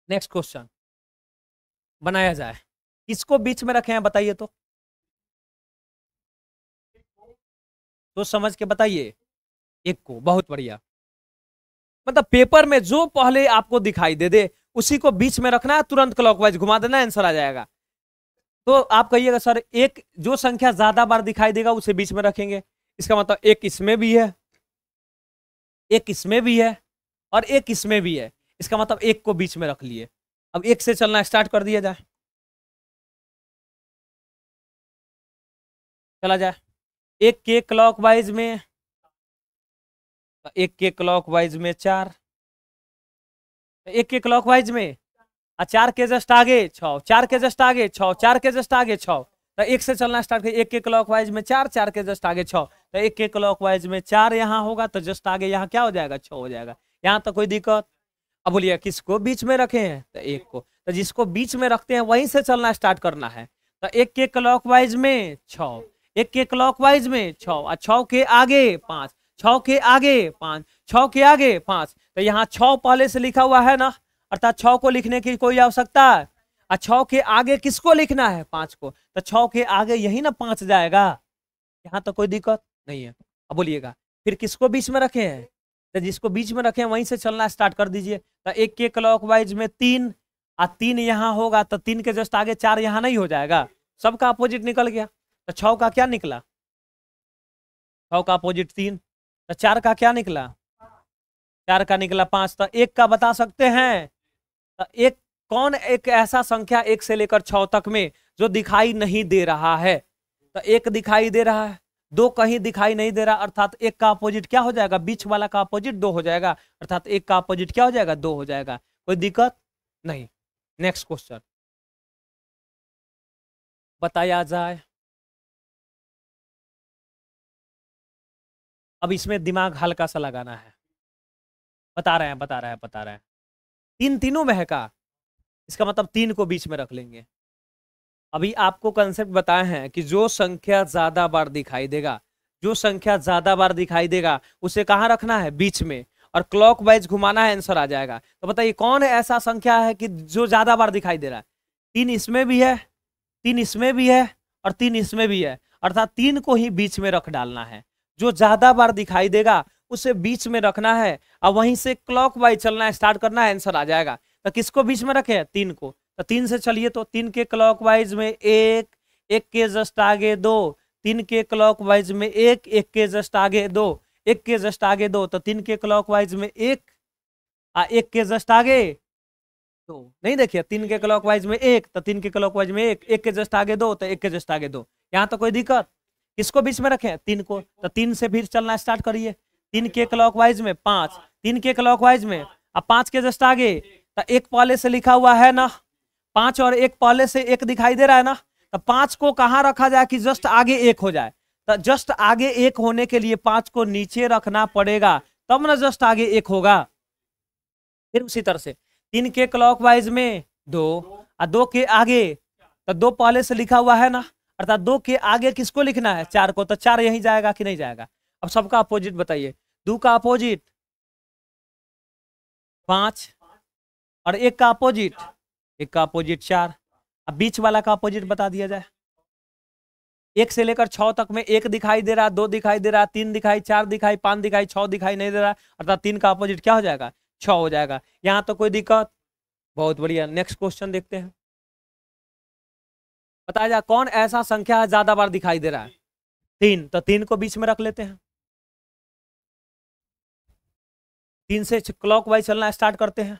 नेक्स्ट क्वेश्चन बनाया जाए। किसको बीच में रखे हैं बताइए तो समझ के बताइए। 1 को, बहुत बढ़िया। मतलब पेपर में जो पहले आपको दिखाई दे दे उसी को बीच में रखना है, तुरंत क्लॉकवाइज घुमा देना, आंसर आ जाएगा। तो आप कहिएगा सर एक जो संख्या ज्यादा बार दिखाई देगा उसे बीच में रखेंगे, इसका मतलब 1 इसमें भी है, 1 इसमें भी है, और 1 इसमें भी है, इसका मतलब 1 को बीच में रख लिए। अब 1 से चलना स्टार्ट कर दिया जाए, चला जाए। 1 के क्लॉकवाइज में, 1 के क्लॉकवाइज में 4, 1 के क्लॉकवाइज में 4 के जस्ट आगे 6, 4 के जस्ट आगे 6, 4 के जस्ट आगे 6। तो 1 से चलना स्टार्ट करिए। 1 के क्लॉकवाइज में 4, 4 के जस्ट आगे 6, तो 1 के क्लॉकवाइज में 4 यहाँ होगा, तो जस्ट आगे यहाँ क्या हो जाएगा? 6 हो जाएगा। यहाँ तो कोई दिक्कत। अब बोलिए किसको बीच में रखे हैं? तो 1 को। तो जिसको बीच में रखते हैं वहीं से चलना स्टार्ट करना है। तो 1 के क्लॉकवाइज में 6, 1 के क्लॉकवाइज में 6, और 6 के आगे 5, 6 के आगे 5, 6 के आगे 5। तो यहाँ 6 पहले से लिखा हुआ है ना, अर्थात 6 को लिखने की कोई आवश्यकता है। और 6 के आगे किसको लिखना है? 5 को। तो 6 के आगे यही ना 5 जाएगा, यहाँ तो कोई दिक्कत नहीं है। अब बोलिएगा फिर किसको बीच में रखे हैं? तो जिसको बीच में रखे हैं वहीं से चलना स्टार्ट कर दीजिए। तो 1 के क्लॉकवाइज में 3, और 3 यहाँ होगा, तो 3 के जस्ट आगे 4 यहाँ नहीं हो जाएगा, सबका अपोजिट निकल गया। तो 6 का क्या निकला? 6 का अपोजिट 3। तो 4 का क्या निकला? 4 का निकला 5। तो 1 का बता सकते हैं? तो एक कौन एक ऐसा संख्या 1 से लेकर 6 तक में जो दिखाई नहीं दे रहा है? तो 1 दिखाई दे रहा है, 2 कहीं दिखाई नहीं दे रहा, अर्थात 1 का अपोजिट क्या हो जाएगा? बीच वाला का अपोजिट 2 हो जाएगा, अर्थात 1 का अपोजिट क्या हो जाएगा? 2 हो जाएगा। कोई दिक्कत नहीं। नेक्स्ट क्वेश्चन बताया जाए। अब इसमें दिमाग हल्का सा लगाना है। बता रहे हैं, बता रहे हैं, बता रहे हैं। 3 तीनों में है का, इसका मतलब 3 को बीच में रख लेंगे। अभी आपको कंसेप्ट बताए हैं कि जो संख्या ज्यादा बार दिखाई देगा, जो संख्या ज्यादा बार दिखाई देगा उसे कहाँ रखना है? बीच में, और क्लॉकवाइज घुमाना है, आंसर आ जाएगा। तो बताइए कौन ऐसा संख्या है कि जो ज्यादा बार दिखाई दे रहा है? 3 इसमें भी है, 3 इसमें भी है, और 3 इसमें भी है, अर्थात 3 को ही बीच में रख डालना है। जो ज्यादा बार दिखाई देगा उसे बीच में रखना है, और वहीं से क्लॉकवाइज चलना स्टार्ट करना है, आंसर आ जाएगा। तो किसको बीच में रखे? 3 को। तो 3 से चलिए, तो 3 के क्लॉकवाइज में 1, 1 के जस्ट आगे 2, 3 के क्लॉकवाइज में 1, 1 के जस्ट आगे 2, 1 के जस्ट आगे 2, तो 3 के क्लॉकवाइज में 1, 1 के जस्ट आगे 2, नहीं देखिए 3 के क्लॉकवाइज में 1, तो 3 के क्लॉकवाइज में 1, 1 के जस्ट आगे 2, तो 1 के जस्ट आगे 2। यहाँ तो कोई दिक्कत। किसको बीच में रखें? 3 को। तो 3 से फिर चलना स्टार्ट करिए। 3 के क्लॉकवाइज में 5, 3 के क्लॉकवाइज में, अब 5 के जस्ट आगे, तो 1 पहले से लिखा हुआ है ना, 5 और 1 पहले से 1 दिखाई दे रहा है ना, तो 5 को कहाँ रखा जाए कि जस्ट आगे 1 हो जाए? तो जस्ट आगे 1 होने के लिए 5 को नीचे रखना पड़ेगा, तब ना जस्ट आगे 1 होगा। फिर उसी तरह से 3 के क्लॉकवाइज में 2, और 2 के आगे, तो 2 पहले से लिखा हुआ है ना, अर्थात 2 के आगे किसको लिखना है? 4 को। तो 4 यही जाएगा कि नहीं जाएगा? अब सबका अपोजिट बताइए। 2 का अपोजिट 5, और 1 का अपोजिट, 1 का अपोजिट 4। अब बीच वाला का अपोजिट बता दिया जाए। 1 से लेकर 6 तक में 1 दिखाई दे रहा, 2 दिखाई दे रहा, 3 दिखाई, 4 दिखाई, 5 दिखाई, 6 दिखाई नहीं दे रहा, अर्थात 3 का अपोजिट क्या हो जाएगा? 6 हो जाएगा। यहाँ तो कोई दिक्कत। बहुत बढ़िया। नेक्स्ट क्वेश्चन देखते हैं। बताया जाए कौन ऐसा संख्या है ज्यादा बार दिखाई दे रहा है? 3। तो 3 को बीच में रख लेते हैं। 3 से क्लॉकवाइज चलना स्टार्ट करते हैं।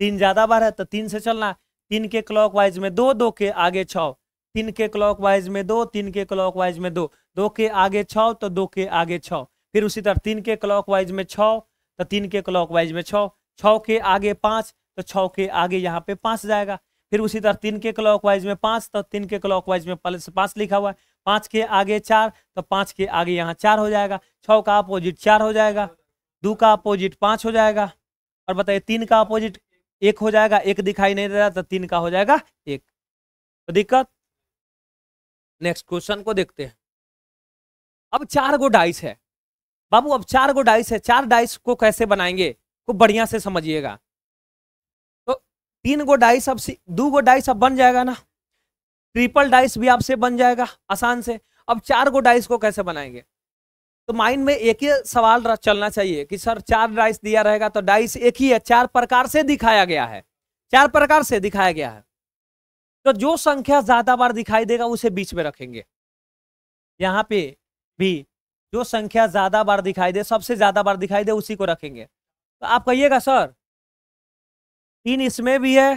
3 ज्यादा बार है तो 3 से चलना। 3 के क्लॉकवाइज में 2, 2 के आगे 6, 3 के क्लॉकवाइज में 2, 3 के क्लॉकवाइज में 2, 2 के आगे 6 तो 2 के आगे 6। फिर उसी तरह 3 के क्लॉकवाइज में 6 तो 3 के क्लॉकवाइज में 6, 6 के आगे 5 तो 6 के आगे यहाँ पे 5 जाएगा। फिर उसी तरह 3 के क्लॉकवाइज में 5 तो 3 के क्लॉकवाइज में पहले से 5 लिखा हुआ है। 5 के आगे 4 तो 5 के आगे यहाँ 4 हो जाएगा। 6 का अपोजिट 4 हो जाएगा। 2 का अपोजिट 5 हो जाएगा। और बताइए 3 का अपोजिट 1 हो जाएगा। 1 दिखाई नहीं दे रहा तो 3 का हो जाएगा 1। तो दिक्कत। नेक्स्ट क्वेश्चन को देखते हैं। अब 4 गो डाइस है बाबू, अब 4 गो डाइस है। 4 डाइस को कैसे बनाएंगे खूब बढ़िया से समझिएगा। तो 3 गो डाइस अब 2 गो डाइस अब बन जाएगा ना, ट्रिपल डाइस भी आपसे बन जाएगा आसान से। अब 4 गो डाइस को कैसे बनाएंगे? तो माइंड में एक ही सवाल चलना चाहिए कि सर 4 डाइस दिया रहेगा तो डाइस एक ही है, 4 प्रकार से दिखाया गया है, 4 प्रकार से दिखाया गया है। तो जो संख्या ज्यादा बार दिखाई देगा उसे बीच में रखेंगे। यहाँ पे भी जो संख्या ज्यादा बार दिखाई दे, सबसे ज्यादा बार दिखाई दे उसी को रखेंगे। तो आप कहिएगा सर 3 इसमें भी है,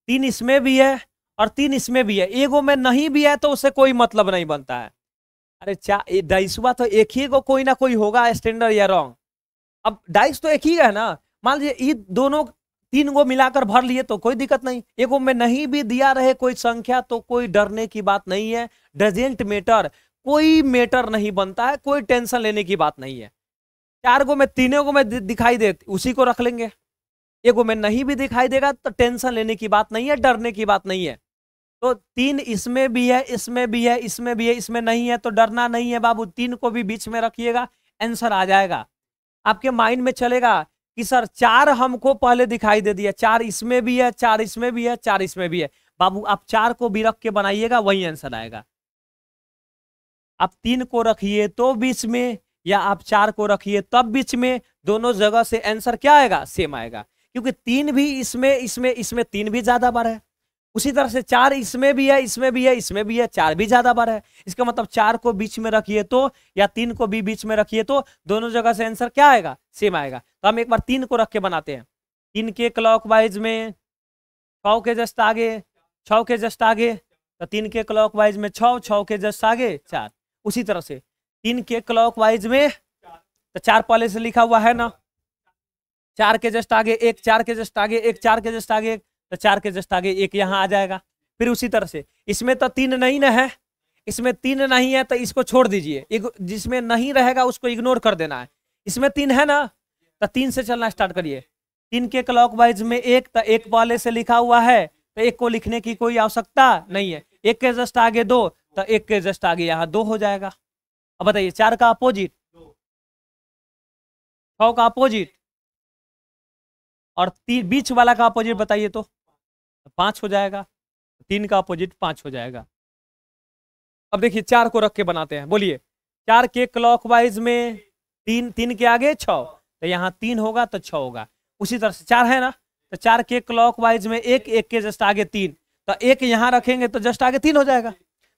3 इसमें भी है और 3 इसमें भी है, एगो में नहीं भी है तो उससे कोई मतलब नहीं बनता है। अरे डाइसवा तो एक ही को कोई ना कोई होगा स्टैंडर्ड या रॉन्ग। अब डाइस तो एक ही है ना, मान लीजिए ये दोनों 3 गो मिलाकर भर लिए तो कोई दिक्कत नहीं। एगो में नहीं भी दिया रहे कोई संख्या तो कोई डरने की बात नहीं है, डजेंट मैटर, कोई मैटर नहीं बनता है, कोई टेंशन लेने की बात नहीं है। 4 गो में 3 गो में दिखाई दे उसी को रख लेंगे। एगो में नहीं भी दिखाई देगा तो टेंशन लेने की बात नहीं है, डरने की बात नहीं है। तो 3 इसमें भी है, इसमें भी है, इसमें भी है, इसमें नहीं है तो डरना नहीं है बाबू। 3 को भी बीच में रखिएगा, आंसर आ जाएगा। आपके माइंड में चलेगा कि सर 4 हमको पहले दिखाई दे दिया, 4 इसमें भी है, 4 इसमें भी है, 4 इसमें भी है। बाबू आप 4 को भी रख के बनाइएगा, वही आंसर आएगा। आप 3 को रखिए तो बीच में या आप 4 को रखिए तब बीच में, दोनों जगह से आंसर क्या आएगा? सेम आएगा। क्योंकि 3 भी इसमें 3 भी ज्यादा बार है। उसी तरह से 4 इसमें भी है, इसमें भी है, इसमें भी है, 4 भी ज्यादा बार है। इसका मतलब 4 को बीच में रखिए तो या 3 को भी बीच में रखिए तो दोनों जगह से आंसर क्या आएगा? सेम आएगा। तो हम एक बार 3 को रख के बनाते हैं। 3 के क्लॉकवाइज में 6 के जस्ट आगे, 6 के जस्ट आगे तो 3 के क्लॉकवाइज में 6, 6 के जस्ट आगे 4। उसी तरह से 3 के क्लॉकवाइज में तो 4 पहले से लिखा हुआ है ना, 4 के जस्ट आगे 1, 4 के जस्ट आगे 1, 4 के जस्ट आगे 1 तो 4 के जस्ट आगे 1 यहाँ आ जाएगा। फिर उसी तरह से इसमें तो 3 नहीं ना है, इसमें 3 नहीं है तो इसको छोड़ दीजिए, जिसमें नहीं रहेगा उसको इग्नोर कर देना है। इसमें 3 है ना तो 3 से चलना स्टार्ट करिए। 3 के क्लॉकवाइज में 1 तो 1 पहले से लिखा हुआ है तो 1 को लिखने की कोई आवश्यकता नहीं है। 1 के जस्ट आगे 2 तो 1 के जस्ट आगे यहाँ 2 हो जाएगा। अब बताइए 4 का अपोजिट, 6 का अपोजिट और बीच वाला का अपोजिट बताइए तो 5 हो जाएगा। 3 का अपोजिट 5 हो जाएगा। अब देखिए 4 को रख के बनाते हैं। बोलिए 4 के क्लॉकवाइज में 3 के आगे 6 तो यहाँ 3 होगा तो 6 होगा। उसी तरह से 4 है ना तो 4 के क्लॉकवाइज में 1, 1 के जस्ट आगे 3 तो 1 यहाँ रखेंगे तो जस्ट आगे 3 हो जाएगा।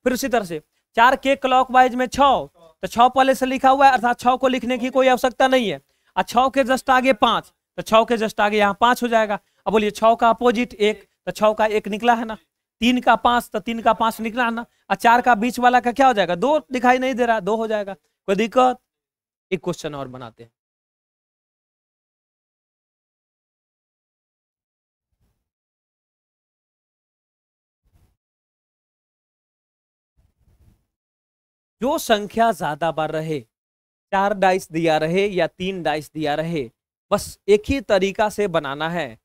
फिर उसी तरह से 4 के क्लॉकवाइज में 6 तो 6 पहले से लिखा हुआ है अर्थात 6 को लिखने की कोई आवश्यकता नहीं है। और 6 के जस्ट आगे 5 तो 6 के जस्ट आगे यहाँ 5 हो जाएगा। अब बोलिए 6 का अपोजिट 1 तो 6 का 1 निकला है ना, 3 का 5 तो 3 का 5 निकला है ना, और 4 का बीच वाला का क्या हो जाएगा? 2 दिखाई नहीं दे रहा, 2 हो जाएगा। कोई दिक्कत? एक क्वेश्चन और बनाते हैं। जो संख्या ज्यादा बार रहे, 4 डाइस दिया रहे या 3 डाइस दिया रहे, बस एक ही तरीका से बनाना है।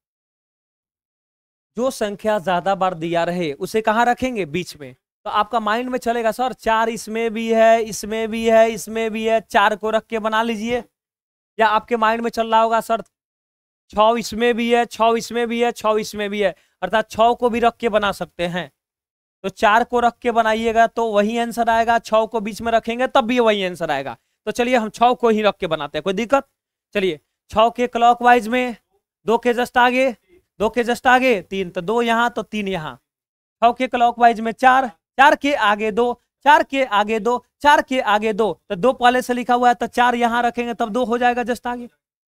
जो संख्या ज्यादा बार दिया रहे उसे कहाँ रखेंगे? बीच में। तो आपका माइंड में चलेगा सर 4 इसमें भी है, इसमें भी है, इसमें भी है, 4 को रख के बना लीजिए। या आपके माइंड में चल रहा होगा सर 6 इसमें भी है, 6 इसमें भी है, 6 इसमें भी है, अर्थात 6 को भी रख के बना सकते हैं। तो 4 को रख के बनाइएगा तो वही आंसर आएगा, 6 को बीच में रखेंगे तब भी वही आंसर आएगा। तो चलिए हम 6 को ही रख के बनाते हैं। कोई दिक्कत? चलिए 6 के क्लॉकवाइज में 2 के जस्ट आगे, 2 के जस्ट आगे 3 तो 2 यहाँ तो 3 यहाँ। 6 के क्लॉकवाइज में 4, 4 के आगे 2, 4 के आगे 2, 4 के आगे 2 तो 2 पहले से लिखा हुआ है तो 4 यहाँ रखेंगे तब 2 हो जाएगा जस्ट आगे।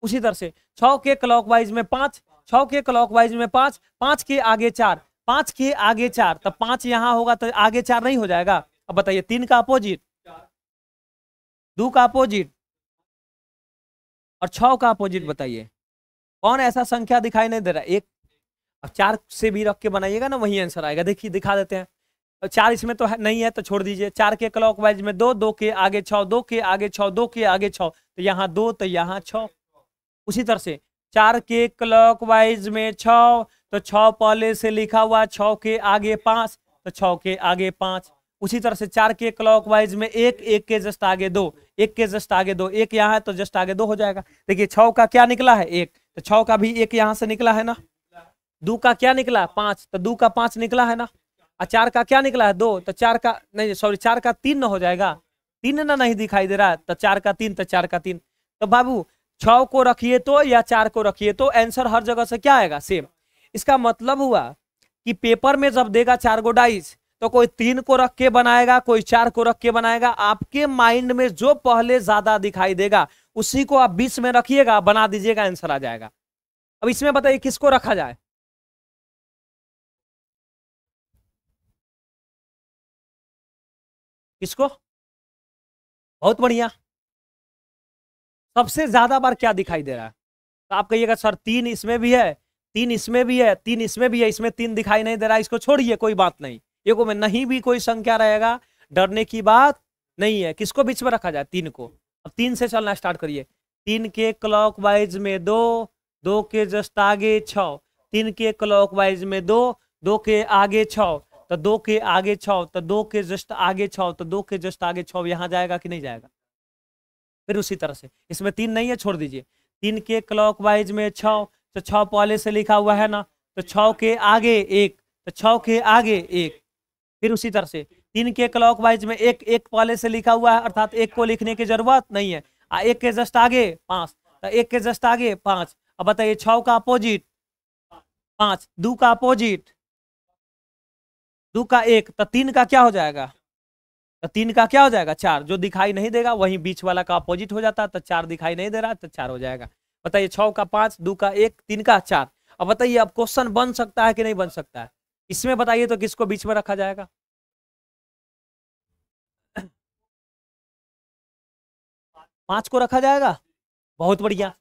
उसी तरह से 6 के क्लॉकवाइज में 5, 6 के क्लॉकवाइज में 5, 5 के आगे 4, 5 के आगे 4, तब 5 यहां होगा तो आगे 4 नहीं हो जाएगा। अब बताइए 3 का अपोजिट, 2 का अपोजिट और 6 का अपोजिट बताइए कौन ऐसा संख्या दिखाई नहीं दे रहा? एक। अब 4 से भी रख के बनाइएगा ना, वही आंसर आएगा। देखिए दिखा देते हैं। 4 इसमें तो है, नहीं है तो छोड़ दीजिए। 4 के क्लॉकवाइज में 2, 2 के आगे 6, 2 के आगे 6, 2 के आगे 6, तो यहाँ 2 तो यहाँ 6। उसी तरह से 4 के क्लॉकवाइज में 6, तो 6 पहले से लिखा हुआ, 6 के आगे 5, तो 6 के आगे 5। उसी तरह से 4 के क्लॉकवाइज में 1, 1 के जस्ट आगे 2, 1 के जस्ट आगे 2, 1 यहाँ है तो जस्ट आगे 2 हो जाएगा। देखिए 6 का क्या निकला है? 1, तो 6 का भी 1 यहाँ से निकला है ना। 2 का क्या निकला? 5, तो 2 का 5 निकला है ना। और 4 का क्या निकला है? 2, तो 4 का नहीं, सॉरी 4 का 3 ना हो जाएगा। 3 ना नहीं दिखाई दे रहा है, तो 4 का 3, तो 4 का 3। तो बाबू 6 को रखिए तो या 4 को रखिए तो आंसर हर जगह से क्या आएगा? सेम। इसका मतलब हुआ कि पेपर में जब देगा 4 गो डाइस, तो कोई 3 को रख के बनाएगा, कोई 4 को रख के बनाएगा। आपके माइंड में जो पहले ज्यादा दिखाई देगा उसी को आप 20 में रखिएगा, बना दीजिएगा, आंसर आ जाएगा। अब इसमें बताइए किसको रखा जाए? किसको? बहुत बढ़िया। सबसे ज्यादा बार क्या दिखाई दे रहा है? तो आप कहिएगा सर 3 इसमें भी है, 3 इसमें भी है, 3 इसमें भी है, इसमें 3 दिखाई नहीं दे रहा है, इसको छोड़िए, कोई बात नहीं। देखो में नहीं भी कोई संख्या रहेगा, डरने की बात नहीं है। किसको बीच में रखा जाए? 3 को। अब 3 से चलना स्टार्ट करिए। 3 के क्लॉकवाइज में 2, 2 के जस्ट आगे 6, 3 के क्लॉकवाइज में 2, 2 के आगे 6, तो 2 के आगे 6, तो 2 के जस्ट आगे 6, तो 2 के जस्ट आगे 6 यहाँ जाएगा कि नहीं जाएगा? फिर उसी तरह से इसमें 3 नहीं है, छोड़ दीजिए। 3 के क्लॉकवाइज में 6, तो 6 पहले से लिखा हुआ है ना, तो 6 के आगे 1, तो 6 के आगे 1। फिर उसी तरह से 3 के क्लॉकवाइज में 1, 1 पहले से लिखा हुआ है, अर्थात 1 को लिखने की जरूरत नहीं है। 1 के जस्ट आगे 5, तो 1 के जस्ट आगे 5। अब बताइए 6 का अपोजिट 5, 2 का अपोजिट 2 का 1, तो 3 का क्या हो जाएगा? तो 3 का क्या हो जाएगा? 4। जो दिखाई नहीं देगा वही बीच वाला का अपोजिट हो जाता है, तो 4 दिखाई नहीं दे रहा है तो 4 हो जाएगा। बताइए 6 का 5, 2 का 1, 3 का 4। अब बताइए अब क्वेश्चन बन सकता है कि नहीं बन सकता है? इसमें बताइए तो किसको बीच में रखा जाएगा? 5 को रखा जाएगा। बहुत बढ़िया।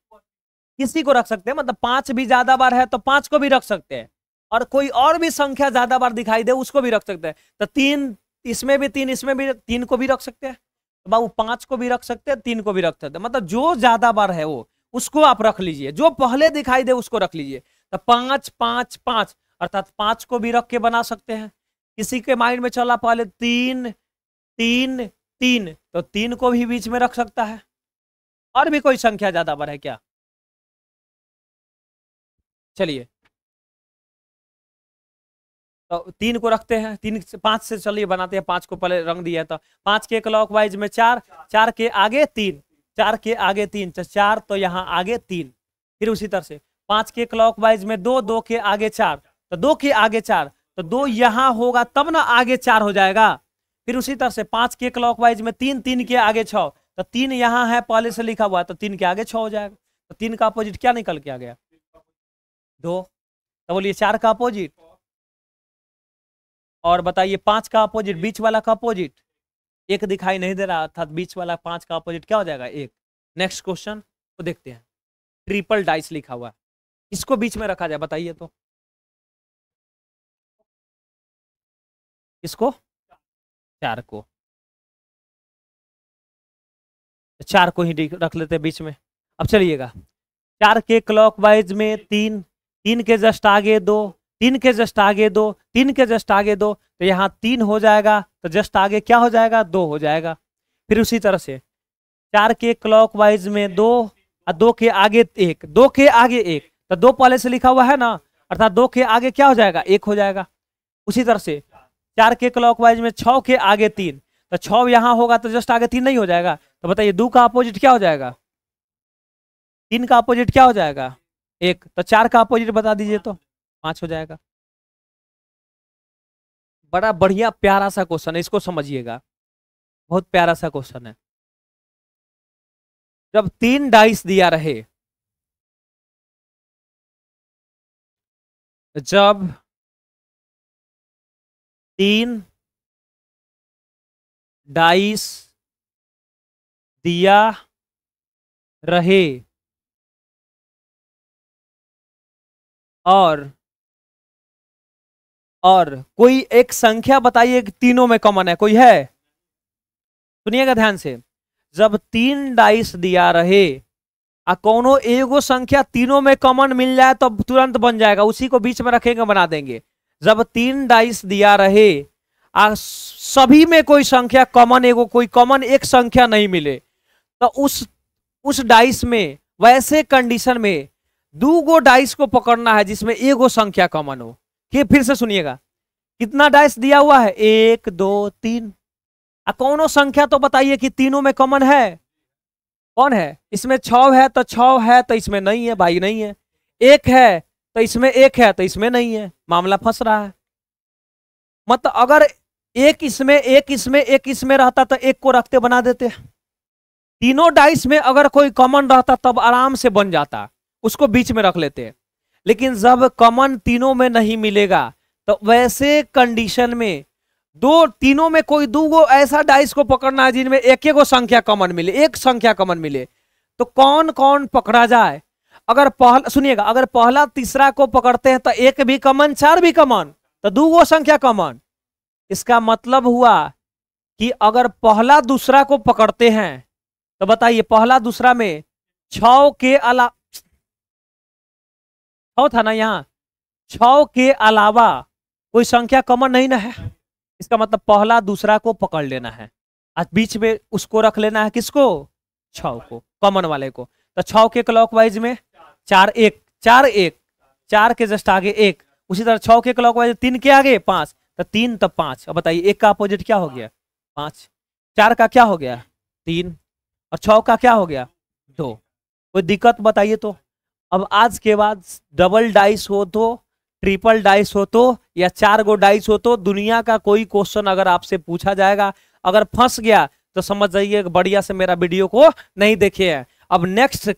किसी को रख सकते हैं, मतलब 5 भी ज्यादा बार है तो 5 को भी रख सकते हैं, और कोई और भी संख्या ज्यादा बार दिखाई दे उसको भी रख सकते हैं। तो 3 इसमें भी, 3 इसमें भी, 3 को भी रख सकते हैं। तो बाबू 5 को भी रख सकते हैं, 3 को भी रख सकते हैं। मतलब जो ज्यादा बार है वो उसको आप रख लीजिए, जो पहले दिखाई दे उसको रख लीजिए। तो 5, 5, 5, अर्थात 5 को भी रख के बना सकते हैं। किसी के माइंड में चला पहले 3, 3, 3, तो 3 को भी बीच में रख सकता है। और भी कोई संख्या ज्यादा बार है क्या? चलिए तो 3 को रखते हैं। 3 से 5 से चलिए बनाते हैं। 5 को पहले रंग दिया है तो 5 के क्लॉकवाइज में 4, 4 के आगे 3, 4 के आगे 3, तो 4 तो यहाँ आगे 3। फिर उसी तरह से 5 के क्लॉकवाइज में 2, 2 के आगे 4, तो 2 के आगे 4, तो 2 यहाँ होगा तब ना आगे 4 हो जाएगा। फिर उसी तरह से 5 के क्लॉकवाइज में 3, 3 के आगे 6, तो 3 यहाँ है पहले से लिखा हुआ है, तो 3 के आगे 6 हो जाएगा। तो 3 का अपोजिट क्या निकल के आ गया? 2। तो बोलिए 4 का अपोजिट, और बताइए 5 का अपोजिट, बीच वाला का अपोजिट 1 दिखाई नहीं दे रहा, अर्थात बीच वाला 5 का अपोजिट क्या हो जाएगा? 1। नेक्स्ट क्वेश्चन को देखते हैं। ट्रिपल डाइस लिखा हुआ है, इसको बीच में रखा जाए बताइए तो। इसको 4 को, 4 को ही रख लेते हैं बीच में। अब चलिएगा 4 के क्लॉकवाइज में 3, 3 के जस्ट आगे 2, 3 के जस्ट आगे 2, 3 के जस्ट आगे 2, तो यहाँ 3 हो जाएगा, तो जस्ट आगे क्या हो जाएगा? 2 हो जाएगा। फिर उसी तरह से 4 के क्लॉकवाइज में 2 और 2 के आगे 1, 2 के आगे 1, तो 2 पहले से लिखा हुआ है ना, अर्थात 2 के आगे क्या हो जाएगा? 1 हो जाएगा। उसी तरह से 4 के क्लॉकवाइज में 6 के आगे 3, तो 6 यहाँ होगा तो जस्ट आगे 3 नहीं हो जाएगा। तो बताइए 2 का अपोजिट क्या हो जाएगा? 3 का अपोजिट क्या हो जाएगा? 1। तो 4 का अपोजिट बता दीजिए तो 5 हो जाएगा। बड़ा बढ़िया प्यारा सा क्वेश्चन है, इसको समझिएगा, बहुत प्यारा सा क्वेश्चन है। जब 3 डाइस दिया रहे जब 3 डाइस दिया रहे और कोई एक संख्या बताइए कि तीनों में कॉमन है, कोई है? सुनिएगा ध्यान से। जब 3 डाइस दिया रहे आ कोनो एगो संख्या तीनों में कॉमन मिल जाए तो तुरंत बन जाएगा, उसी को बीच में रखेंगे बना देंगे। जब 3 डाइस दिया रहे आ सभी में कोई संख्या कॉमन, एगो कोई कॉमन एक संख्या नहीं मिले, तो उस डाइस में वैसे कंडीशन में 2 गो डाइस को पकड़ना है जिसमें एगो संख्या कॉमन हो। कि फिर से सुनिएगा, कितना डाइस दिया हुआ है? 1 2 3। कौनो संख्या तो बताइए कि तीनों में कॉमन है। कौन है? इसमें 6 है तो 6 है तो इसमें नहीं है भाई, नहीं है। 1 है तो इसमें 1 है तो इसमें नहीं है, मामला फंस रहा है। मतलब अगर एक इसमें एक इसमें रहता तो एक को रखते बना देते। तीनों डाइस में अगर कोई कॉमन रहता तब आराम से बन जाता, उसको बीच में रख लेते। लेकिन जब कॉमन तीनों में नहीं मिलेगा तो वैसे कंडीशन में तीनों में कोई 2 गो ऐसा डाइस को पकड़ना है जिनमें एक गो संख्या कॉमन मिले, एक संख्या कॉमन मिले। तो कौन कौन पकड़ा जाए? अगर पहला, सुनिएगा, अगर पहला तीसरा को पकड़ते हैं तो 1 भी कॉमन 4 भी कॉमन, तो 2 गो संख्या कॉमन। इसका मतलब हुआ कि अगर पहला दूसरा को पकड़ते हैं तो बताइए पहला दूसरा में 6 के अलावा 6 था ना, यहाँ 6 के अलावा कोई संख्या कॉमन नहीं ना है। इसका मतलब पहला दूसरा को पकड़ लेना है, आज बीच में उसको रख लेना है, किसको? 6 को, कॉमन वाले को। तो 6 के क्लॉकवाइज में 4 1 4 1, 4 के जस्ट आगे 1। उसी तरह 6 के क्लॉकवाइज 3 के आगे 5, तो 3 तो 5। अब बताइए 1 का अपोजिट क्या हो गया? 5। 4 का क्या हो गया? 3। और 6 का क्या हो गया? 2। कोई दिक्कत बताइए तो। अब आज के बाद डबल डाइस हो तो, ट्रिपल डाइस हो तो, या 4 गो डाइस हो तो, दुनिया का कोई क्वेश्चन अगर आपसे पूछा जाएगा, अगर फंस गया तो समझ जाइए बढ़िया से मेरा वीडियो को नहीं देखे हैं। अब नेक्स्ट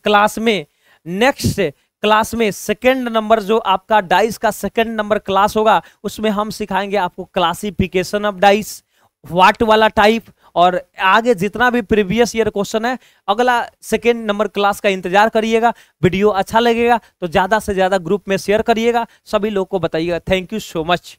क्लास में सेकंड नंबर जो आपका डाइस का सेकंड नंबर क्लास होगा, उसमें हम सिखाएंगे आपको क्लासिफिकेशन ऑफ डाइस, व्हाट वाला टाइप, और आगे जितना भी प्रीवियस ईयर क्वेश्चन है। अगला सेकेंड नंबर क्लास का इंतजार करिएगा। वीडियो अच्छा लगेगा तो ज्यादा से ज्यादा ग्रुप में शेयर करिएगा, सभी लोग को बताइएगा। Thank you so much.